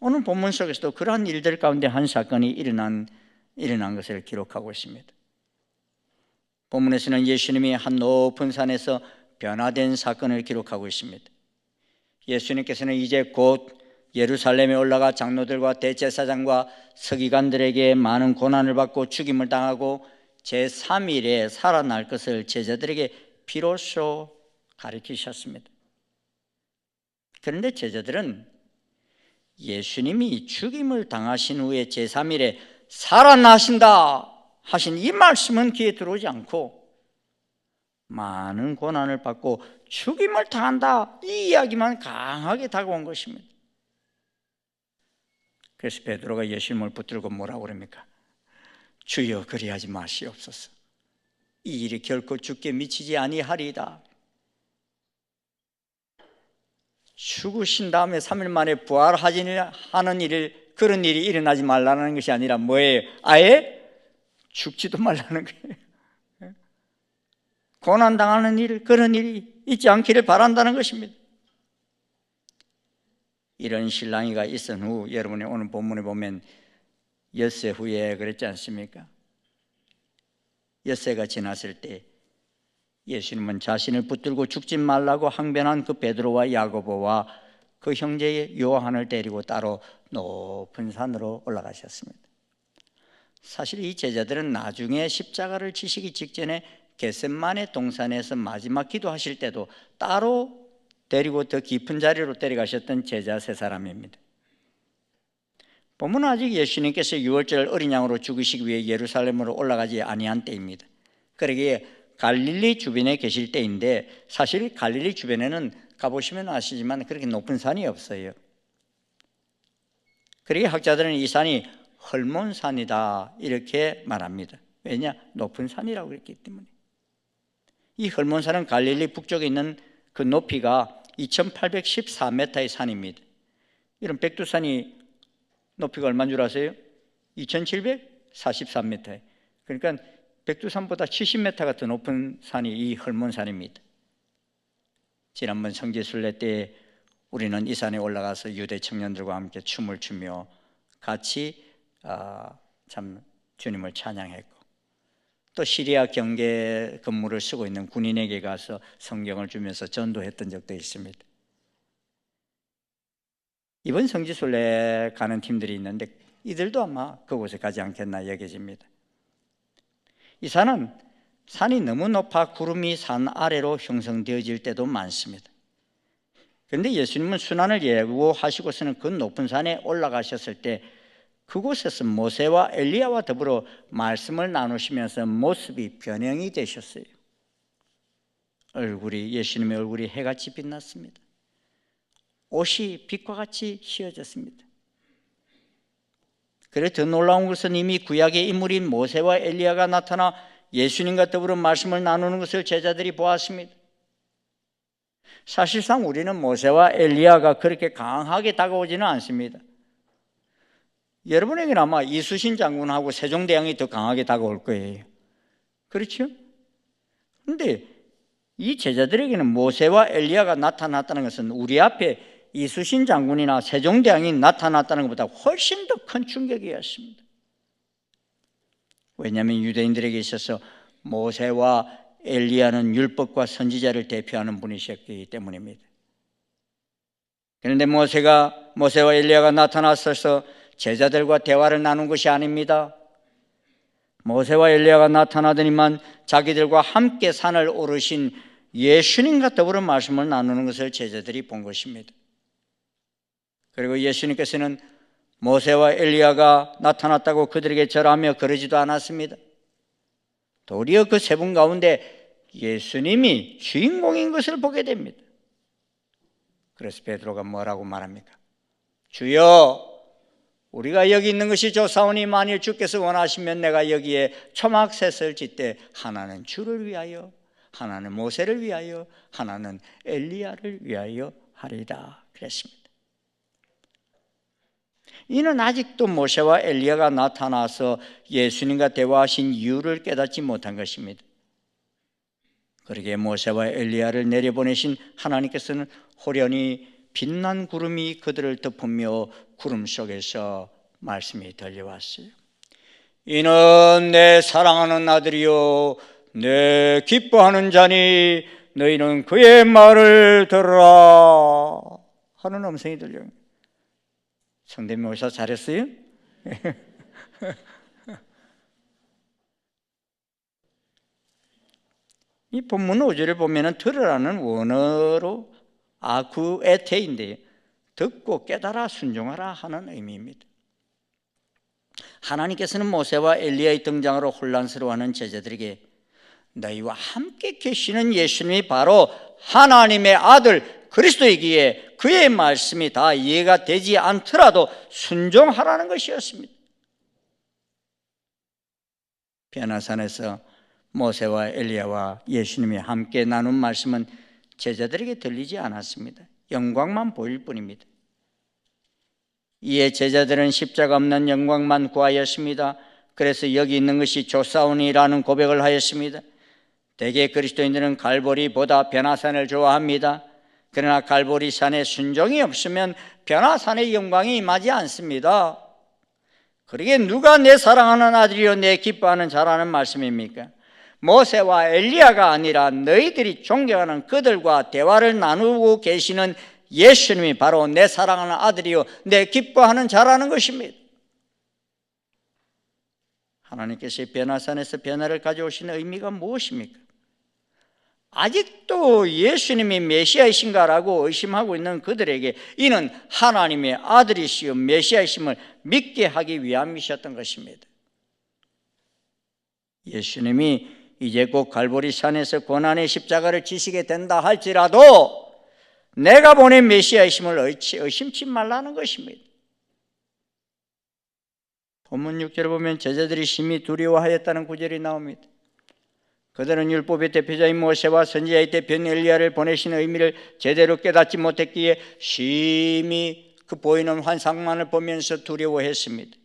오늘 본문 속에서도 그러한 일들 가운데 한 사건이 일어난 것을 기록하고 있습니다. 본문에서는 예수님이 한 높은 산에서 변화된 사건을 기록하고 있습니다. 예수님께서는 이제 곧 예루살렘에 올라가 장로들과 대제사장과 서기관들에게 많은 고난을 받고 죽임을 당하고 제3일에 살아날 것을 제자들에게 비로소 가르치셨습니다. 그런데 제자들은 예수님이 죽임을 당하신 후에 제3일에 살아나신다 하신 이 말씀은 귀에 들어오지 않고 많은 고난을 받고 죽임을 당한다 이 이야기만 강하게 다가온 것입니다. 그래서 베드로가 예수님을 붙들고 뭐라고 그럽니까? 주여, 그리하지 마시옵소서. 이 일이 결코 죽게 미치지 아니하리이다. 죽으신 다음에 3일 만에 부활하는 일을, 그런 일이 일어나지 말라는 것이 아니라 뭐예요? 아예 죽지도 말라는 거예요. 고난당하는 일, 그런 일이 있지 않기를 바란다는 것입니다. 이런 신랑이가 있은 후, 여러분이 오늘 본문에 보면 엿새 후에 그랬지 않습니까? 엿새가 지났을 때 예수님은 자신을 붙들고 죽지 말라고 항변한 그 베드로와 야고보와 그 형제 요한을 데리고 따로 높은 산으로 올라가셨습니다. 사실 이 제자들은 나중에 십자가를 지시기 직전에 겟셋마네 동산에서 마지막 기도하실 때도 따로 데리고 더 깊은 자리로 데려가셨던 제자 세 사람입니다. 본문은 아직 예수님께서 유월절 어린 양으로 죽으시기 위해 예루살렘으로 올라가지 아니한 때입니다. 그러기에 갈릴리 주변에 계실 때인데, 사실 갈릴리 주변에는 가보시면 아시지만 그렇게 높은 산이 없어요. 그러기에 학자들은 이 산이 헐몬산이다 이렇게 말합니다. 왜냐? 높은 산이라고 그랬기 때문에. 이 헐몬산은 갈릴리 북쪽에 있는 그 높이가 2814m의 산입니다. 이런 백두산이 높이가 얼마인 줄 아세요? 2700? 43m. 그러니까 백두산보다 70m가 더 높은 산이 이 헐몬산입니다. 지난번 성지순례 때 우리는 이 산에 올라가서 유대 청년들과 함께 춤을 추며 같이 참 주님을 찬양했고, 또 시리아 경계 근무를 쓰고 있는 군인에게 가서 성경을 주면서 전도했던 적도 있습니다. 이번 성지순례 가는 팀들이 있는데 이들도 아마 그곳에 가지 않겠나 여겨집니다. 이 산이 너무 높아 구름이 산 아래로 형성되어질 때도 많습니다. 그런데 예수님은 순환을 예고하시고서는 그 높은 산에 올라가셨을 때 그곳에서 모세와 엘리야와 더불어 말씀을 나누시면서 모습이 변형이 되셨어요. 예수님의 얼굴이 해같이 빛났습니다. 옷이 빛과 같이 휘어졌습니다. 그래 더 놀라운 것은 이미 구약의 인물인 모세와 엘리야가 나타나 예수님과 더불어 말씀을 나누는 것을 제자들이 보았습니다. 사실상 우리는 모세와 엘리야가 그렇게 강하게 다가오지는 않습니다. 여러분에게는 아마 이수신 장군하고 세종대왕이 더 강하게 다가올 거예요. 그렇죠? 그런데 이 제자들에게는 모세와 엘리야가 나타났다는 것은 우리 앞에 이수신 장군이나 세종대왕이 나타났다는 것보다 훨씬 더 큰 충격이었습니다. 왜냐하면 유대인들에게 있어서 모세와 엘리야는 율법과 선지자를 대표하는 분이셨기 때문입니다. 그런데 모세와 엘리야가 나타났어서 제자들과 대화를 나눈 것이 아닙니다. 모세와 엘리야가 나타나더니만 자기들과 함께 산을 오르신 예수님과 더불어 말씀을 나누는 것을 제자들이 본 것입니다. 그리고 예수님께서는 모세와 엘리야가 나타났다고 그들에게 절하며 그러지도 않았습니다. 도리어 그 세 분 가운데 예수님이 주인공인 것을 보게 됩니다. 그래서 베드로가 뭐라고 말합니까? 주여, 우리가 여기 있는 것이 좋사오니 만일 주께서 원하시면 내가 여기에 초막셋을 짓되 하나는 주를 위하여, 하나는 모세를 위하여, 하나는 엘리야를 위하여 하리라 그랬습니다. 이는 아직도 모세와 엘리야가 나타나서 예수님과 대화하신 이유를 깨닫지 못한 것입니다. 그러기에 모세와 엘리야를 내려보내신 하나님께서는 호련히 빛난 구름이 그들을 덮으며 구름 속에서 말씀이 들려왔어요. 이는 내 사랑하는 아들이요 내 기뻐하는 자니 너희는 그의 말을 들으라 하는 음성이 들려요. 성대미 오셔서 잘했어요? 이 본문 5절을 보면 들으라는 원어로 아쿠에테인데 듣고 깨달아 순종하라 하는 의미입니다. 하나님께서는 모세와 엘리야의 등장으로 혼란스러워하는 제자들에게 너희와 함께 계시는 예수님이 바로 하나님의 아들 그리스도이기에 그의 말씀이 다 이해가 되지 않더라도 순종하라는 것이었습니다. 변화산에서 모세와 엘리야와 예수님이 함께 나눈 말씀은 제자들에게 들리지 않았습니다. 영광만 보일 뿐입니다. 이에 제자들은 십자가 없는 영광만 구하였습니다. 그래서 여기 있는 것이 좋사오니라는 고백을 하였습니다. 대개 그리스도인들은 갈보리보다 변화산을 좋아합니다. 그러나 갈보리산에 순종이 없으면 변화산의 영광이 임하지 않습니다. 그러기에 누가 내 사랑하는 아들이요 내 기뻐하는 자라는 말씀입니까? 모세와 엘리야가 아니라 너희들이 존경하는 그들과 대화를 나누고 계시는 예수님이 바로 내 사랑하는 아들이요 내 기뻐하는 자라는 것입니다. 하나님께서 변화산에서 변화를 가져오신 의미가 무엇입니까? 아직도 예수님이 메시아이신가라고 의심하고 있는 그들에게 이는 하나님의 아들이시요 메시아이심을 믿게 하기 위함이셨던 것입니다. 예수님이 이제 곧 갈보리산에서 고난의 십자가를 지시게 된다 할지라도 내가 보낸 메시아이심을 의심치 말라는 것입니다. 본문 6절을 보면 제자들이 심히 두려워하였다는 구절이 나옵니다. 그들은 율법의 대표자인 모세와 선지자의 대표인 엘리야를 보내신 의미를 제대로 깨닫지 못했기에 심히 그 보이는 환상만을 보면서 두려워했습니다.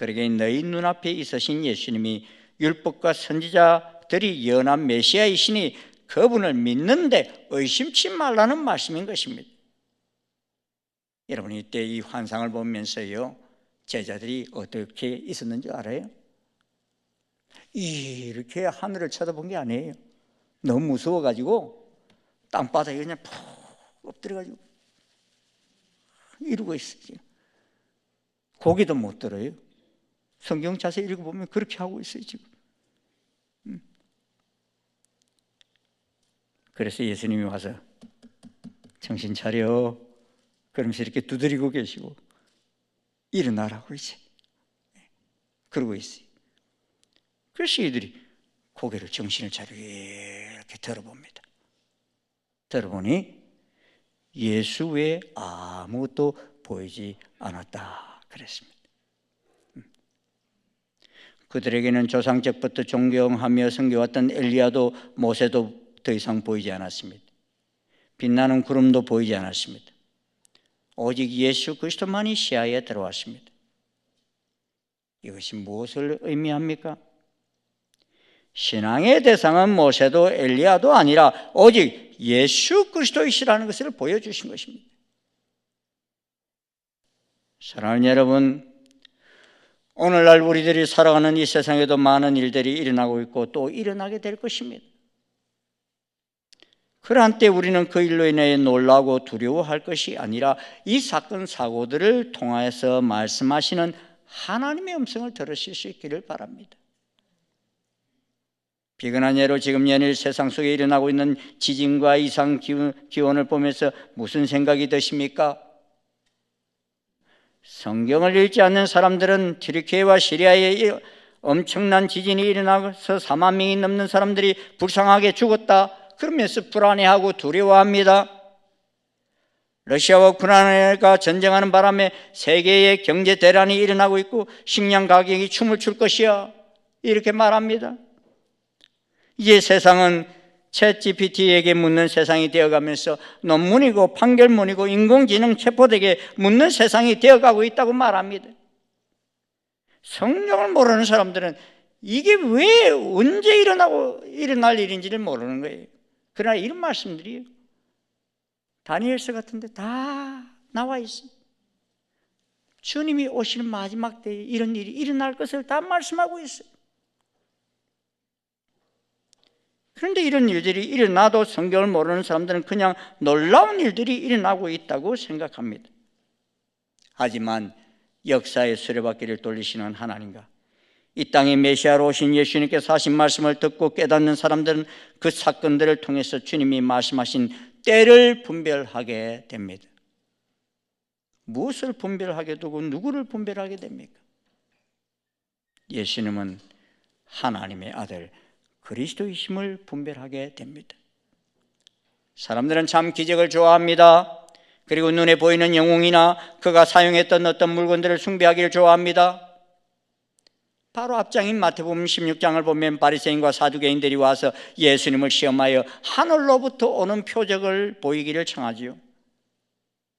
그러게 너희 눈앞에 있으신 예수님이 율법과 선지자들이 예언한 메시아이시니 그분을 믿는데 의심치 말라는 말씀인 것입니다. 여러분, 이때 이 환상을 보면서요, 제자들이 어떻게 있었는지 알아요? 이렇게 하늘을 쳐다본 게 아니에요. 너무 무서워가지고 땅바닥에 그냥 푹 엎드려가지고 이러고 있어요. 지금. 고기도 못 들어요. 성경 자세히 읽어보면 그렇게 하고 있어요 지금. 그래서 예수님이 와서 정신 차려 그러면서 이렇게 두드리고 계시고 일어나라고 이제 그러고 있어요. 그래서 이들이 고개를 정신을 차리고 이렇게 들어봅니다. 들어보니 예수 외에 아무것도 보이지 않았다 그랬습니다. 그들에게는 조상적부터 존경하며 섬겨왔던 엘리야도 모세도 더 이상 보이지 않았습니다. 빛나는 구름도 보이지 않았습니다. 오직 예수 그리스도만이 시야에 들어왔습니다. 이것이 무엇을 의미합니까? 신앙의 대상은 모세도 엘리야도 아니라 오직 예수 그리스도이시라는 것을 보여주신 것입니다. 사랑하는 여러분, 오늘날 우리들이 살아가는 이 세상에도 많은 일들이 일어나고 있고 또 일어나게 될 것입니다. 그러한 때 우리는 그 일로 인해 놀라고 두려워할 것이 아니라 이 사건 사고들을 통하여서 말씀하시는 하나님의 음성을 들으실 수 있기를 바랍니다. 비근한 예로 지금 연일 세상 속에 일어나고 있는 지진과 이상 기온을 보면서 무슨 생각이 드십니까? 성경을 읽지 않는 사람들은 튀르키예와 시리아에 엄청난 지진이 일어나서 4만 명이 넘는 사람들이 불쌍하게 죽었다 그러면서 불안해하고 두려워합니다. 러시아와 우크라이나가 전쟁하는 바람에 세계의 경제 대란이 일어나고 있고 식량 가격이 춤을 출 것이야 이렇게 말합니다. 이제 세상은 챗GPT에게 묻는 세상이 되어가면서 논문이고 판결문이고 인공지능 챗봇에게 묻는 세상이 되어가고 있다고 말합니다. 성경을 모르는 사람들은 이게 왜 언제 일어날 일인지를 모르는 거예요. 그러나 이런 말씀들이 다니엘서 같은 데 다 나와 있어요. 주님이 오시는 마지막 때에 이런 일이 일어날 것을 다 말씀하고 있어요. 그런데 이런 일들이 일어나도 성경을 모르는 사람들은 그냥 놀라운 일들이 일어나고 있다고 생각합니다. 하지만 역사의 수레바퀴를 돌리시는 하나님과 이 땅에 메시아로 오신 예수님께서 하신 말씀을 듣고 깨닫는 사람들은 그 사건들을 통해서 주님이 말씀하신 때를 분별하게 됩니다. 무엇을 분별하게 되고 누구를 분별하게 됩니까? 예수님은 하나님의 아들 그리스도이심을 분별하게 됩니다. 사람들은 참 기적을 좋아합니다. 그리고 눈에 보이는 영웅이나 그가 사용했던 어떤 물건들을 숭배하기를 좋아합니다. 바로 앞장인 마태복음 16장을 보면 바리새인과 사두개인들이 와서 예수님을 시험하여 하늘로부터 오는 표적을 보이기를 청하지요.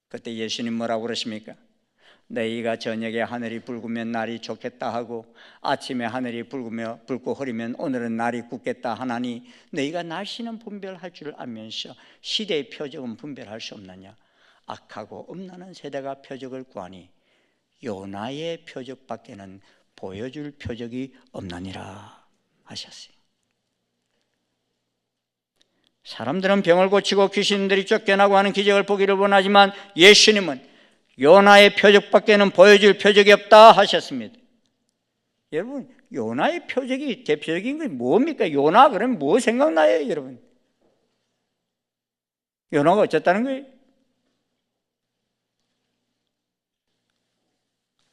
그때 예수님 뭐라고 그러십니까? 너희가 저녁에 하늘이 붉으면 날이 좋겠다 하고 아침에 하늘이 붉고 흐리면 오늘은 날이 굳겠다 하나니 너희가 날씨는 분별할 줄 알면서 시대의 표적은 분별할 수 없느냐? 악하고 음란한 세대가 표적을 구하니 요나의 표적밖에는 보여줄 표적이 없느니라 하셨어요. 사람들은 병을 고치고 귀신들이 쫓겨나고 하는 기적을 보기를 원하지만 예수님은 요나의 표적밖에는 보여줄 표적이 없다 하셨습니다. 여러분, 요나의 표적이 대표적인 게 뭡니까? 요나 그러면 뭐 생각나요, 여러분? 요나가 어쨌다는 거예요?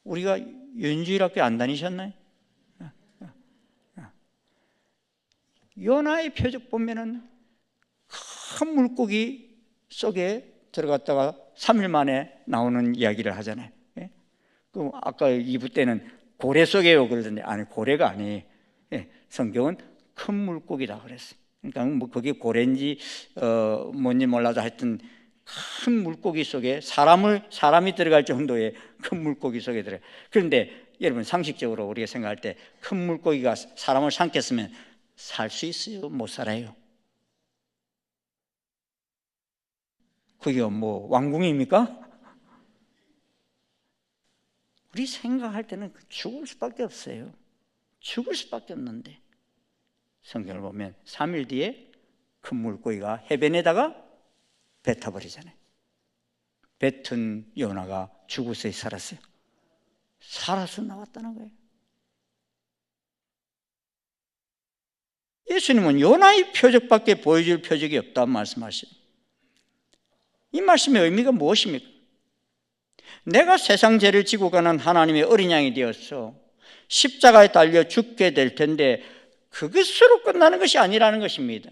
우리가 연주일학교 안 다니셨나요? 요나의 표적 보면은 큰 물고기 속에 들어갔다가 3일 만에 나오는 이야기를 하잖아요. 예? 그럼 아까 2부 때는 고래 속에요 그러던데 아니 고래가 아니에요. 예? 성경은 큰 물고기다 그랬어요. 그러니까 뭐 그게 고래인지 뭔지 몰라도 하여튼 큰 물고기 속에 사람이 들어갈 정도의 큰 물고기 속에 들어요. 그런데 여러분 상식적으로 우리가 생각할 때 큰 물고기가 사람을 삼켰으면 살 수 있어요? 못 살아요? 그게 뭐 왕궁입니까? 우리 생각할 때는 죽을 수밖에 없어요. 죽을 수밖에 없는데 성경을 보면 3일 뒤에 큰 물고기가 해변에다가 뱉어버리잖아요. 뱉은 요나가 죽어서 살았어요. 살아서 나왔다는 거예요. 예수님은 요나의 표적밖에 보여줄 표적이 없다는 말씀하시죠. 이 말씀의 의미가 무엇입니까? 내가 세상 죄를 지고 가는 하나님의 어린 양이 되어서 십자가에 달려 죽게 될 텐데 그것으로 끝나는 것이 아니라는 것입니다.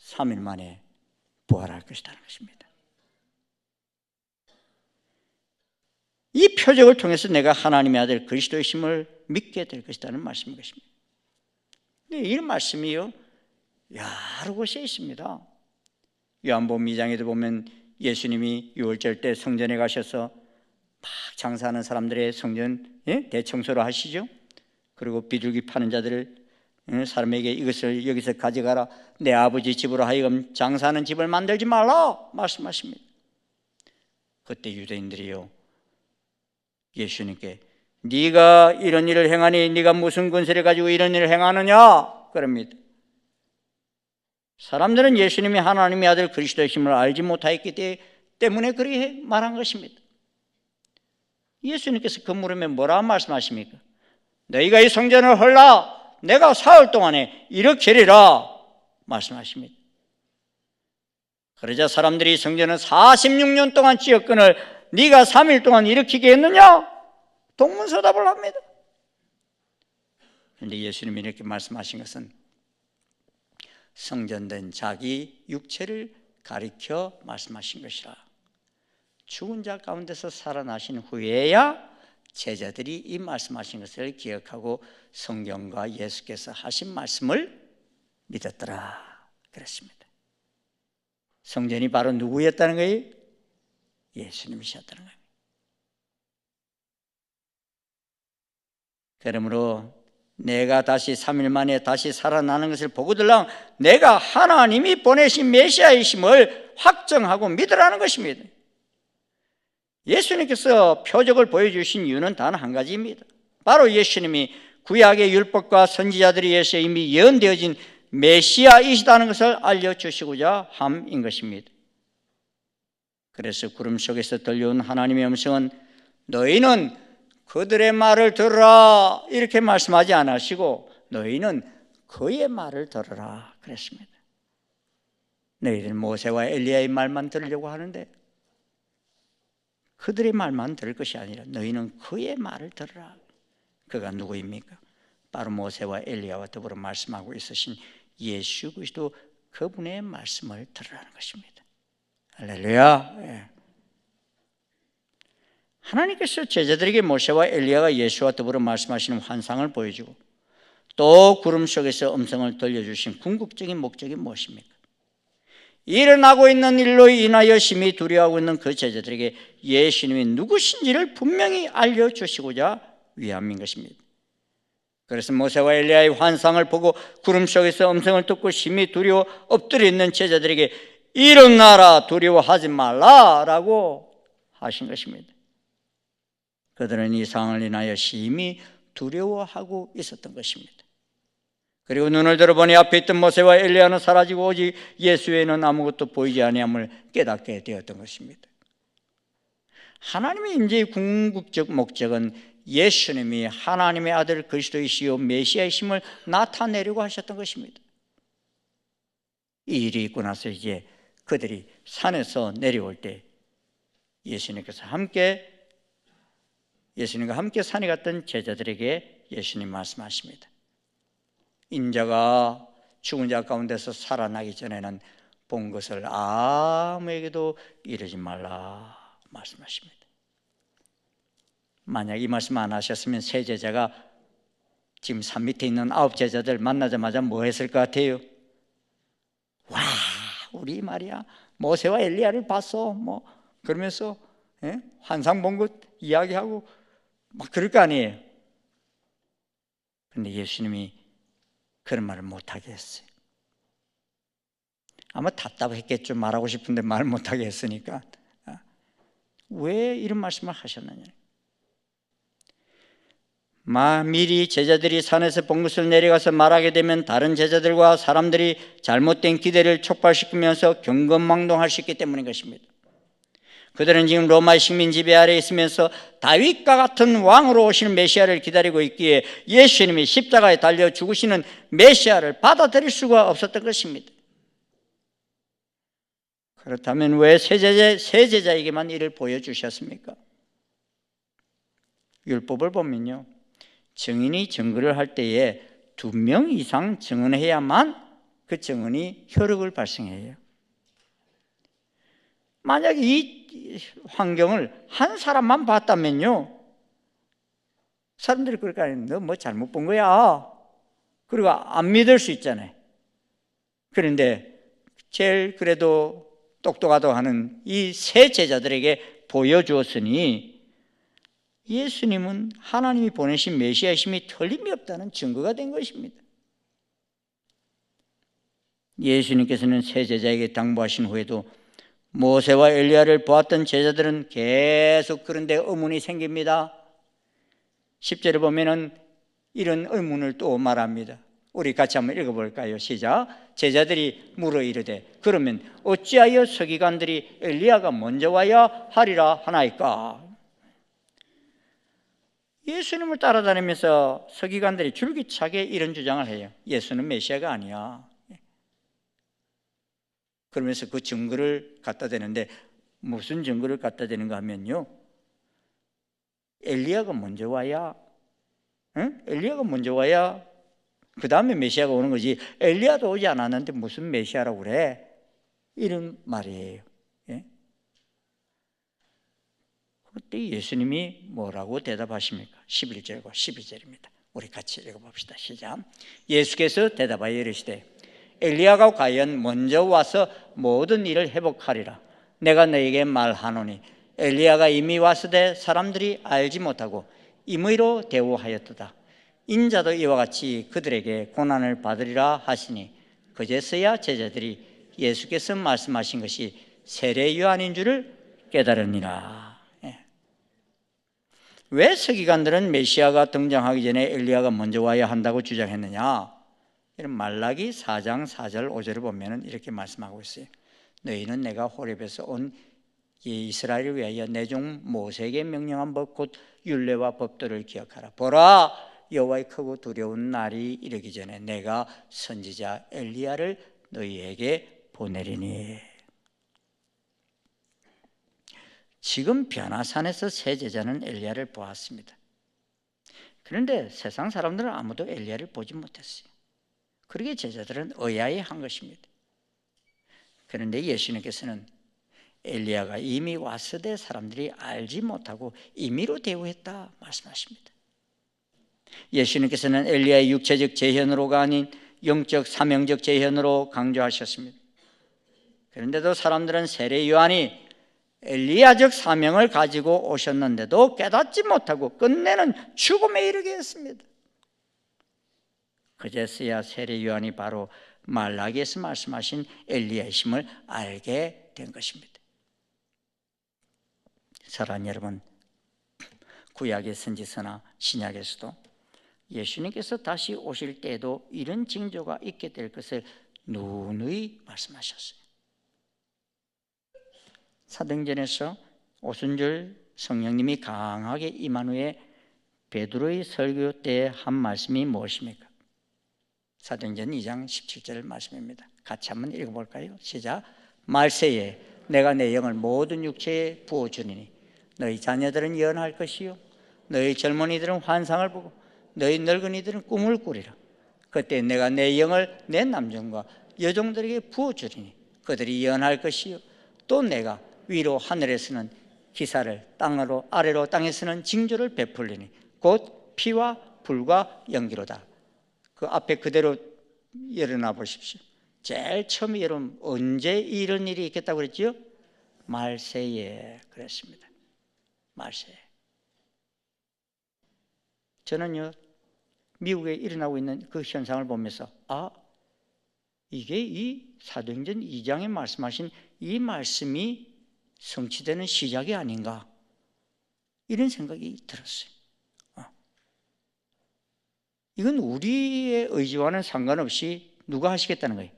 3일 만에 부활할 것이라는 것입니다. 이 표적을 통해서 내가 하나님의 아들 그리스도의 심을 믿게 될 것이라는 말씀인 것입니다. 이 말씀이요 여러 곳에 있습니다. 요한복음 2장에도 보면 예수님이 유월절 때 성전에 가셔서 막 장사하는 사람들의 성전 대청소를 하시죠. 그리고 비둘기 파는 자들을 사람에게 이것을 여기서 가져가라, 내 아버지 집으로 하여금 장사하는 집을 만들지 말라 말씀하십니다. 그때 유대인들이요 예수님께 네가 이런 일을 행하니 네가 무슨 권세를 가지고 이런 일을 행하느냐 그럽니다. 사람들은 예수님이 하나님의 아들 그리스도의 힘을 알지 못하였기 때문에 그렇게 말한 것입니다. 예수님께서 그 물음에 뭐라 말씀하십니까? 너희가 이 성전을 헐라 내가 사흘 동안에 일으키리라 말씀하십니다. 그러자 사람들이 성전은 46년 동안 지었거늘 네가 3일 동안 일으키겠느냐? 동문서답을 합니다. 그런데 예수님이 이렇게 말씀하신 것은 성전된 자기 육체를 가리켜 말씀하신 것이라. 죽은 자 가운데서 살아나신 후에야 제자들이 이 말씀하신 것을 기억하고 성경과 예수께서 하신 말씀을 믿었더라 그랬습니다. 성전이 바로 누구였다는 거예요? 예수님이셨다는 거예요. 그러므로 내가 다시 3일 만에 다시 살아나는 것을 보고들랑 내가 하나님이 보내신 메시아이심을 확정하고 믿으라는 것입니다. 예수님께서 표적을 보여주신 이유는 단 한 가지입니다. 바로 예수님이 구약의 율법과 선지자들에 의해서 이미 예언되어진 메시아이시다는 것을 알려주시고자 함인 것입니다. 그래서 구름 속에서 들려온 하나님의 음성은 너희는 그들의 말을 들으라 이렇게 말씀하지 않으시고 너희는 그의 말을 들으라 그랬습니다. 너희들은 모세와 엘리야의 말만 들으려고 하는데 그들의 말만 들을 것이 아니라 너희는 그의 말을 들으라. 그가 누구입니까? 바로 모세와 엘리야와 더불어 말씀하고 있으신 예수 그리스도 그분의 말씀을 들으라는 것입니다. 할렐루야. 예. 하나님께서 제자들에게 모세와 엘리야가 예수와 더불어 말씀하시는 환상을 보여주고 또 구름 속에서 음성을 들려주신 궁극적인 목적이 무엇입니까? 일어나고 있는 일로 인하여 심히 두려워하고 있는 그 제자들에게 예수님이 누구신지를 분명히 알려주시고자 위함인 것입니다. 그래서 모세와 엘리야의 환상을 보고 구름 속에서 음성을 듣고 심히 두려워 엎드려 있는 제자들에게 일어나라 두려워하지 말라라고 하신 것입니다. 그들은 이 상황을 인하여 심히 두려워하고 있었던 것입니다. 그리고 눈을 들어보니 앞에 있던 모세와 엘리야는 사라지고 오직 예수에는 아무것도 보이지 아니함을 깨닫게 되었던 것입니다. 하나님의 인재의 궁극적 목적은 예수님이 하나님의 아들 그리스도이시요 메시아이심을 나타내려고 하셨던 것입니다. 이 일이 있고 나서 이제 그들이 산에서 내려올 때 예수님과 함께 산에 갔던 제자들에게 예수님 말씀하십니다. 인자가 죽은 자 가운데서 살아나기 전에는 본 것을 아무에게도 이르지 말라 말씀하십니다. 만약 이 말씀 안 하셨으면 세 제자가 지금 산 밑에 있는 9제자들 만나자마자 뭐 했을 것 같아요? 와, 우리 말이야 모세와 엘리야를 봤어 뭐 그러면서 환상 본 것 이야기하고 막 그럴 거 아니에요. 그런데 예수님이 그런 말을 못하게 했어요. 아마 답답했겠죠. 말하고 싶은데 말 못하게 했으니까. 왜 이런 말씀을 하셨느냐. 미리 제자들이 산에서 본 것을 내려가서 말하게 되면 다른 제자들과 사람들이 잘못된 기대를 촉발시키면서 경건망동할 수 있기 때문인 것입니다. 그들은 지금 로마의 식민 지배 아래 있으면서 다윗과 같은 왕으로 오시는 메시아를 기다리고 있기에 예수님이 십자가에 달려 죽으시는 메시아를 받아들일 수가 없었던 것입니다. 그렇다면 왜 세 제자에게만 이를 보여주셨습니까? 율법을 보면요, 증인이 증거를 할 때에 2명 이상 증언해야만 그 증언이 효력을 발생해요. 만약에 이 환경을 한 사람만 봤다면요, 사람들이 그럴 거 아니에요. 너 뭐 잘못 본 거야. 그리고 안 믿을 수 있잖아요. 그런데 제일 그래도 똑똑하다고 하는 이 세 제자들에게 보여주었으니 예수님은 하나님이 보내신 메시아이심이 틀림이 없다는 증거가 된 것입니다. 예수님께서는 세 제자에게 당부하신 후에도 모세와 엘리야를 보았던 제자들은 계속 그런데 의문이 생깁니다. 10절에 보면은 이런 의문을 또 말합니다. 우리 같이 한번 읽어볼까요? 시작. 제자들이 물어 이르되 그러면 어찌하여 서기관들이 엘리야가 먼저 와야 하리라 하나이까? 예수님을 따라다니면서 서기관들이 줄기차게 이런 주장을 해요. 예수는 메시아가 아니야. 그러면서 그 증거를 갖다 대는데 무슨 증거를 갖다 대는가 하면요, 엘리야가 먼저 와야, 엘리야가 먼저 와야 그 다음에 메시아가 오는 거지, 엘리야도 오지 않았는데 무슨 메시아라고 그래? 이런 말이에요. 예? 그때 예수님이 뭐라고 대답하십니까? 11절과 12절입니다. 우리 같이 읽어봅시다. 시작. 예수께서 대답하여 이르시되 엘리야가 과연 먼저 와서 모든 일을 회복하리라. 내가 너에게 말하노니 엘리야가 이미 왔으되 사람들이 알지 못하고 임의로 대우하였도다. 인자도 이와 같이 그들에게 고난을 받으리라 하시니 그제서야 제자들이 예수께서 말씀하신 것이 세례 요한인 줄을 깨달으니라. 왜 서기관들은 메시아가 등장하기 전에 엘리야가 먼저 와야 한다고 주장했느냐? 이런 말라기 4장 4절 5절을 보면 이렇게 말씀하고 있어요. 너희는 내가 호렙에서 온 이스라엘을 위하여 내 종 모세에게 명령한 법 곧 율례와 법도를 기억하라. 보라, 여호와의 크고 두려운 날이 이르기 전에 내가 선지자 엘리야를 너희에게 보내리니. 지금 변화산에서 세 제자는 엘리야를 보았습니다. 그런데 세상 사람들은 아무도 엘리야를 보지 못했어요. 그러기에 제자들은 의아해한 것입니다. 그런데 예수님께서는 엘리야가 이미 왔으되 사람들이 알지 못하고 임의로 대우했다 말씀하십니다. 예수님께서는 엘리야의 육체적 재현으로가 아닌 영적 사명적 재현으로 강조하셨습니다. 그런데도 사람들은 세례 요한이 엘리야적 사명을 가지고 오셨는데도 깨닫지 못하고 끝내는 죽음에 이르게 했습니다. 그제서야 세례 요한이 바로 말라기에서 말씀하신 엘리야이심을 알게 된 것입니다. 사랑하는 여러분, 구약의 선지서나 신약에서도 예수님께서 다시 오실 때에도 이런 징조가 있게 될 것을 누누이 말씀하셨어요. 사도행전에서 오순절 성령님이 강하게 임한 후에 베드로의 설교 때 한 말씀이 무엇입니까? 사도행전 2장 17절 말씀입니다. 같이 한번 읽어볼까요? 시작. 말세에 내가 내 영을 모든 육체에 부어주리니 너희 자녀들은 예언할 것이요 너희 젊은이들은 환상을 보고 너희 늙은이들은 꿈을 꾸리라. 그때 내가 내 영을 내 남종과 여종들에게 부어주리니 그들이 예언할 것이요 또 내가 위로 하늘에서는 기사를 땅으로 아래로 땅에서는 징조를 베풀리니 곧 피와 불과 연기로다. 그 앞에 그대로 일어나 보십시오. 제일 처음에 여러분 언제 이런 일이 있겠다고 그랬지요? 말세에 그랬습니다. 말세에. 저는요, 미국에 일어나고 있는 그 현상을 보면서 이게 이 사도행전 2장에 말씀하신 이 말씀이 성취되는 시작이 아닌가, 이런 생각이 들었어요. 이건 우리의 의지와는 상관없이 누가 하시겠다는 거예요?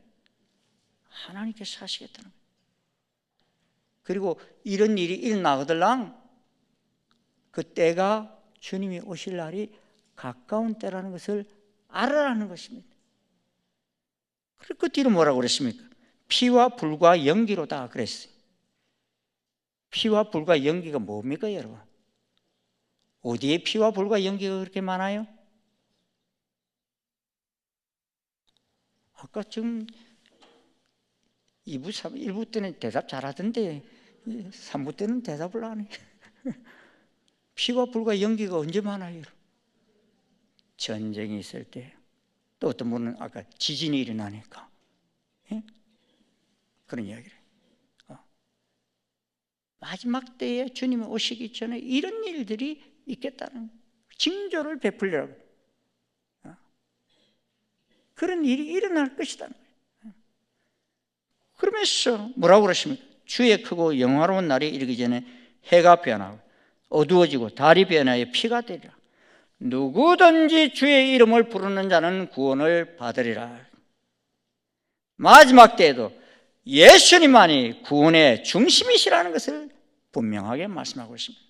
하나님께서 하시겠다는 거예요. 그리고 이런 일이 일어나거들랑 그 때가, 주님이 오실 날이 가까운 때라는 것을 알아라는 것입니다. 그리고 그 뒤로 뭐라고 그랬습니까? 피와 불과 연기로다 그랬어요. 피와 불과 연기가 뭡니까, 여러분? 어디에 피와 불과 연기가 그렇게 많아요? 아까 지금 2부, 3부, 1부 때는 대답 잘하던데 3부 때는 대답을 안 해요. 피와 불과 연기가 언제 많아요? 전쟁이 있을 때, 또 어떤 분은 아까 지진이 일어나니까, 예? 그런 이야기를. 마지막 때에 주님이 오시기 전에 이런 일들이 있겠다는 징조를 베풀려고, 그런 일이 일어날 것이라는 거예요. 그러면서 뭐라고 그러십니까? 주의 크고 영화로운 날이 이르기 전에 해가 변하고 어두워지고 달이 변하여 피가 되리라. 누구든지 주의 이름을 부르는 자는 구원을 받으리라. 마지막 때에도 예수님만이 구원의 중심이시라는 것을 분명하게 말씀하고 있습니다.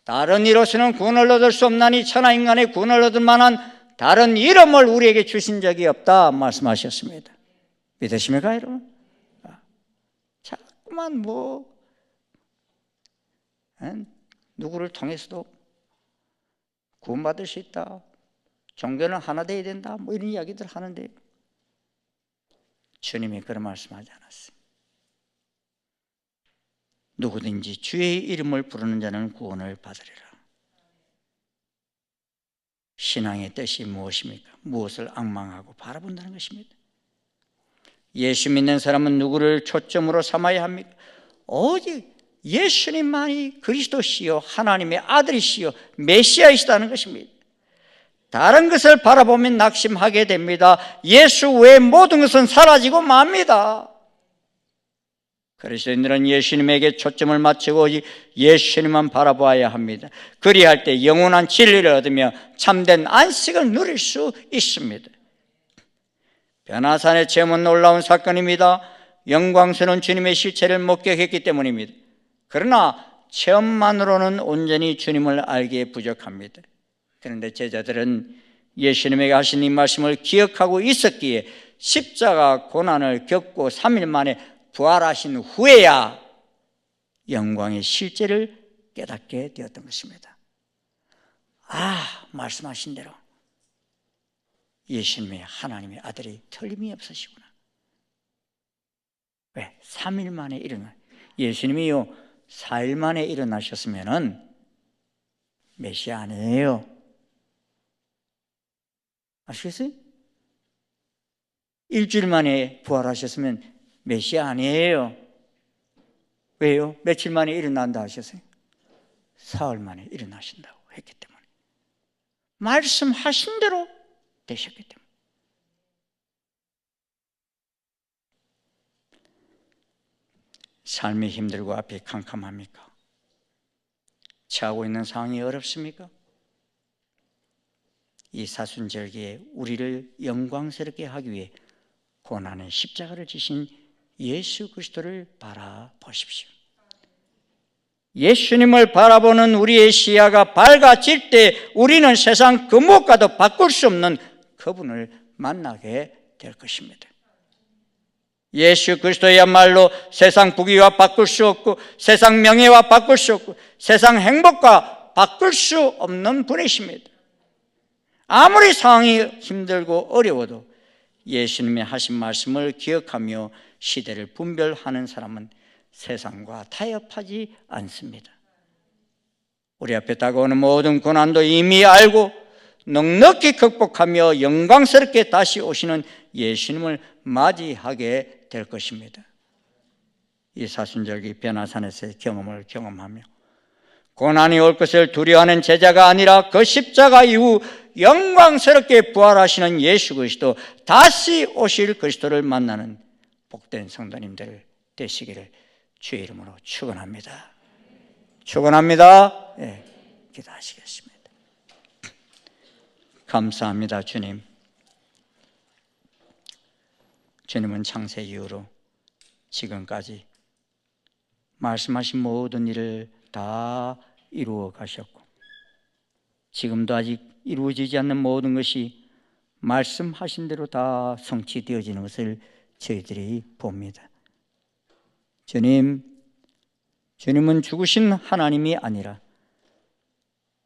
다른 이로서는 구원을 얻을 수 없나니 천하 인간의 구원을 얻을 만한 다른 이름을 우리에게 주신 적이 없다 말씀하셨습니다. 믿으십니까, 여러분? 자꾸만 누구를 통해서도 구원받을 수 있다, 종교는 하나 되어야 된다, 이런 이야기들 하는데 주님이 그런 말씀하지 않았어요. 누구든지 주의 이름을 부르는 자는 구원을 받으리라. 신앙의 뜻이 무엇입니까? 무엇을 앙망하고 바라본다는 것입니다. 예수 믿는 사람은 누구를 초점으로 삼아야 합니까? 오직 예수님만이 그리스도시요 하나님의 아들이시요 메시아이시다는 것입니다. 다른 것을 바라보면 낙심하게 됩니다. 예수 외의 모든 것은 사라지고 맙니다. 그리스도인들은 예수님에게 초점을 맞추고 오직 예수님만 바라보아야 합니다. 그리할 때 영원한 진리를 얻으며 참된 안식을 누릴 수 있습니다. 변화산의 제문 놀라운 사건입니다. 영광스러운 주님의 실체를 목격했기 때문입니다. 그러나 체험만으로는 온전히 주님을 알기에 부족합니다. 그런데 제자들은 예수님에게 하신 이 말씀을 기억하고 있었기에 십자가 고난을 겪고 3일 만에 부활하신 후에야 영광의 실제를 깨닫게 되었던 것입니다. 말씀하신 대로 예수님의 하나님의 아들이 틀림이 없으시구나. 왜? 3일 만에 일어나. 예수님이요 4일 만에 일어나셨으면은 메시아 아니에요. 아시겠어요? 일주일 만에 부활하셨으면 메시아 아니에요. 왜요? 며칠 만에 일어난다 하셨어요? 사흘 만에 일어나신다고 했기 때문에, 말씀하신 대로 되셨기 때문에. 삶이 힘들고 앞이 캄캄합니까? 처하고 있는 상황이 어렵습니까? 이 사순절기에 우리를 영광스럽게 하기 위해 고난의 십자가를 지신 예수 그리스도를 바라보십시오. 예수님을 바라보는 우리의 시야가 밝아질 때 우리는 세상 그 무엇과도 바꿀 수 없는 그분을 만나게 될 것입니다. 예수 그리스도야말로 세상 부귀와 바꿀 수 없고 세상 명예와 바꿀 수 없고 세상 행복과 바꿀 수 없는 분이십니다. 아무리 상황이 힘들고 어려워도 예수님의 하신 말씀을 기억하며 시대를 분별하는 사람은 세상과 타협하지 않습니다. 우리 앞에 다가오는 모든 고난도 이미 알고 넉넉히 극복하며 영광스럽게 다시 오시는 예수님을 맞이하게 될 것입니다. 이 사순절기 변화산에서의 경험을 경험하며 고난이 올 것을 두려워하는 제자가 아니라 그 십자가 이후 영광스럽게 부활하시는 예수 그리스도, 다시 오실 그리스도를 만나는 복된 성도님들 되시기를 주의 이름으로 축원합니다. 축원합니다. 네, 기도하시겠습니다. 감사합니다. 주님. 주님은 창세 이후로 지금까지 말씀하신 모든 일을 다 이루어 가셨고, 지금도 아직 이루어지지 않는 모든 것이 말씀하신 대로 다 성취되어지는 것을 저희들이 봅니다. 주님, 주님은 죽으신 하나님이 아니라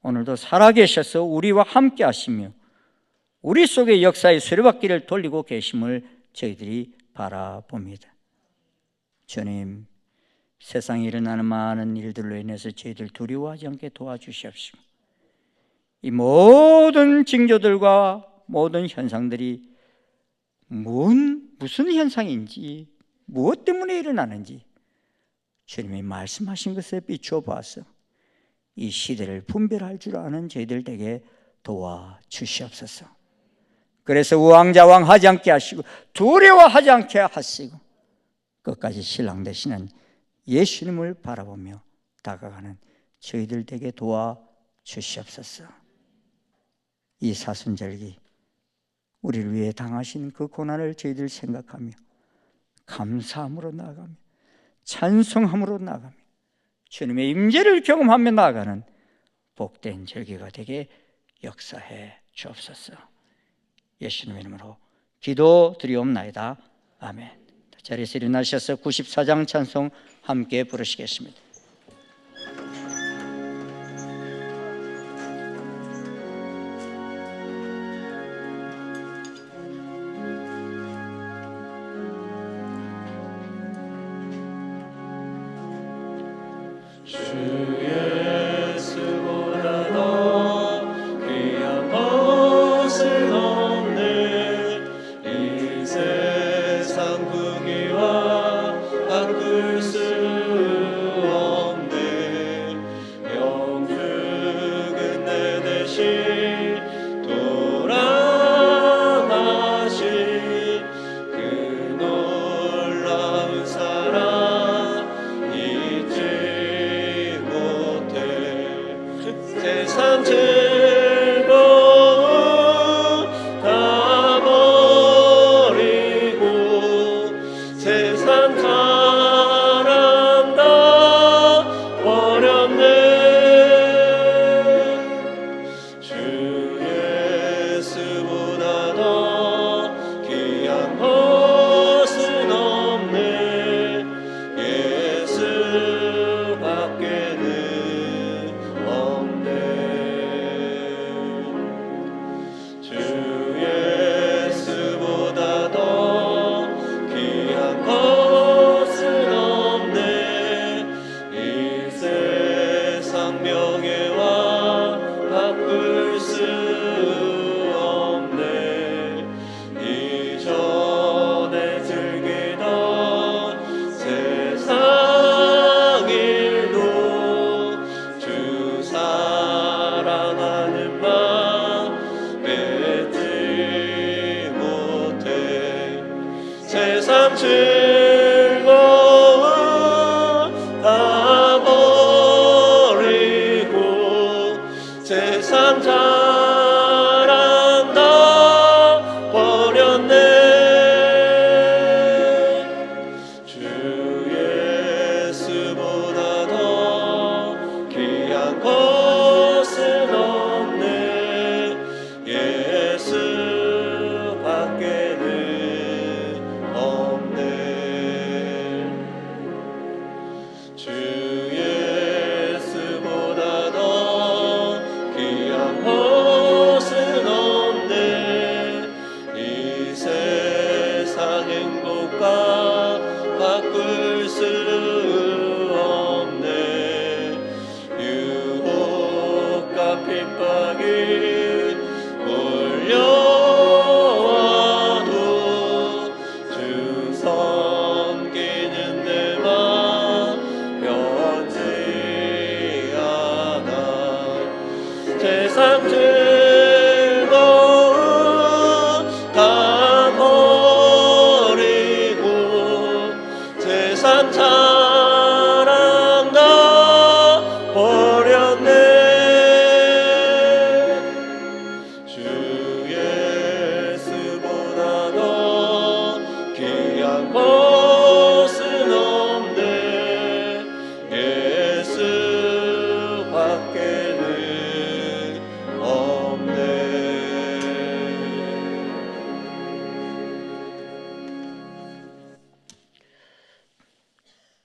오늘도 살아계셔서 우리와 함께 하시며 우리 속의 역사의 수레바퀴를 돌리고 계심을 저희들이 바라봅니다. 주님, 세상에 일어나는 많은 일들로 인해서 저희들 두려워하지 않게 도와주시옵시고, 이 모든 징조들과 모든 현상들이 무슨 현상인지, 무엇 때문에 일어나는지 주님이 말씀하신 것에 비추어 봐서 이 시대를 분별할 줄 아는 저희들 되게 도와주시옵소서. 그래서 우왕좌왕하지 않게 하시고 두려워하지 않게 하시고 끝까지 신랑 되시는 예수님을 바라보며 다가가는 저희들 되게 도와주시옵소서. 이 사순절기 우리를 위해 당하신 그 고난을 저희들 생각하며 감사함으로 나아가며 찬송함으로 나아가며 주님의 임재를 경험하며 나아가는 복된 절기가 되게 역사해 주옵소서. 예수님의 이름으로 기도드리옵나이다. 아멘. 자리에서 일어나셔서 94장 찬송 함께 부르시겠습니다.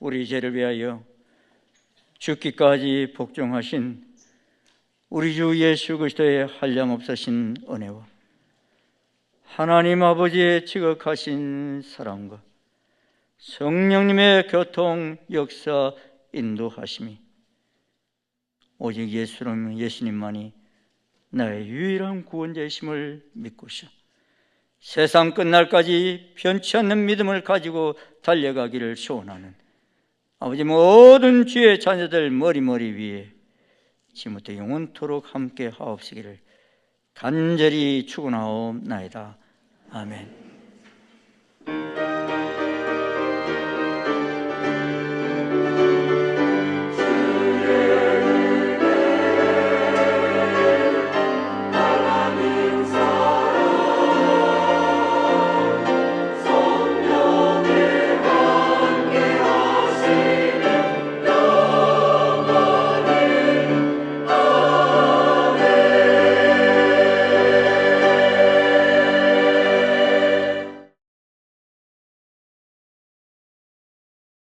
우리 죄를 위하여 죽기까지 복종하신 우리 주 예수 그리스도의 한량없으신 은혜와 하나님 아버지의 지극하신 사랑과 성령님의 교통, 역사, 인도하심이 오직 예수님만이 나의 유일한 구원자이심을 믿고서 세상 끝날까지 변치 않는 믿음을 가지고 달려가기를 소원하는 아버지 모든 주의 자녀들 머리 위에 지금부터 영원토록 함께 하옵시기를 간절히 축원하옵나이다. 아멘.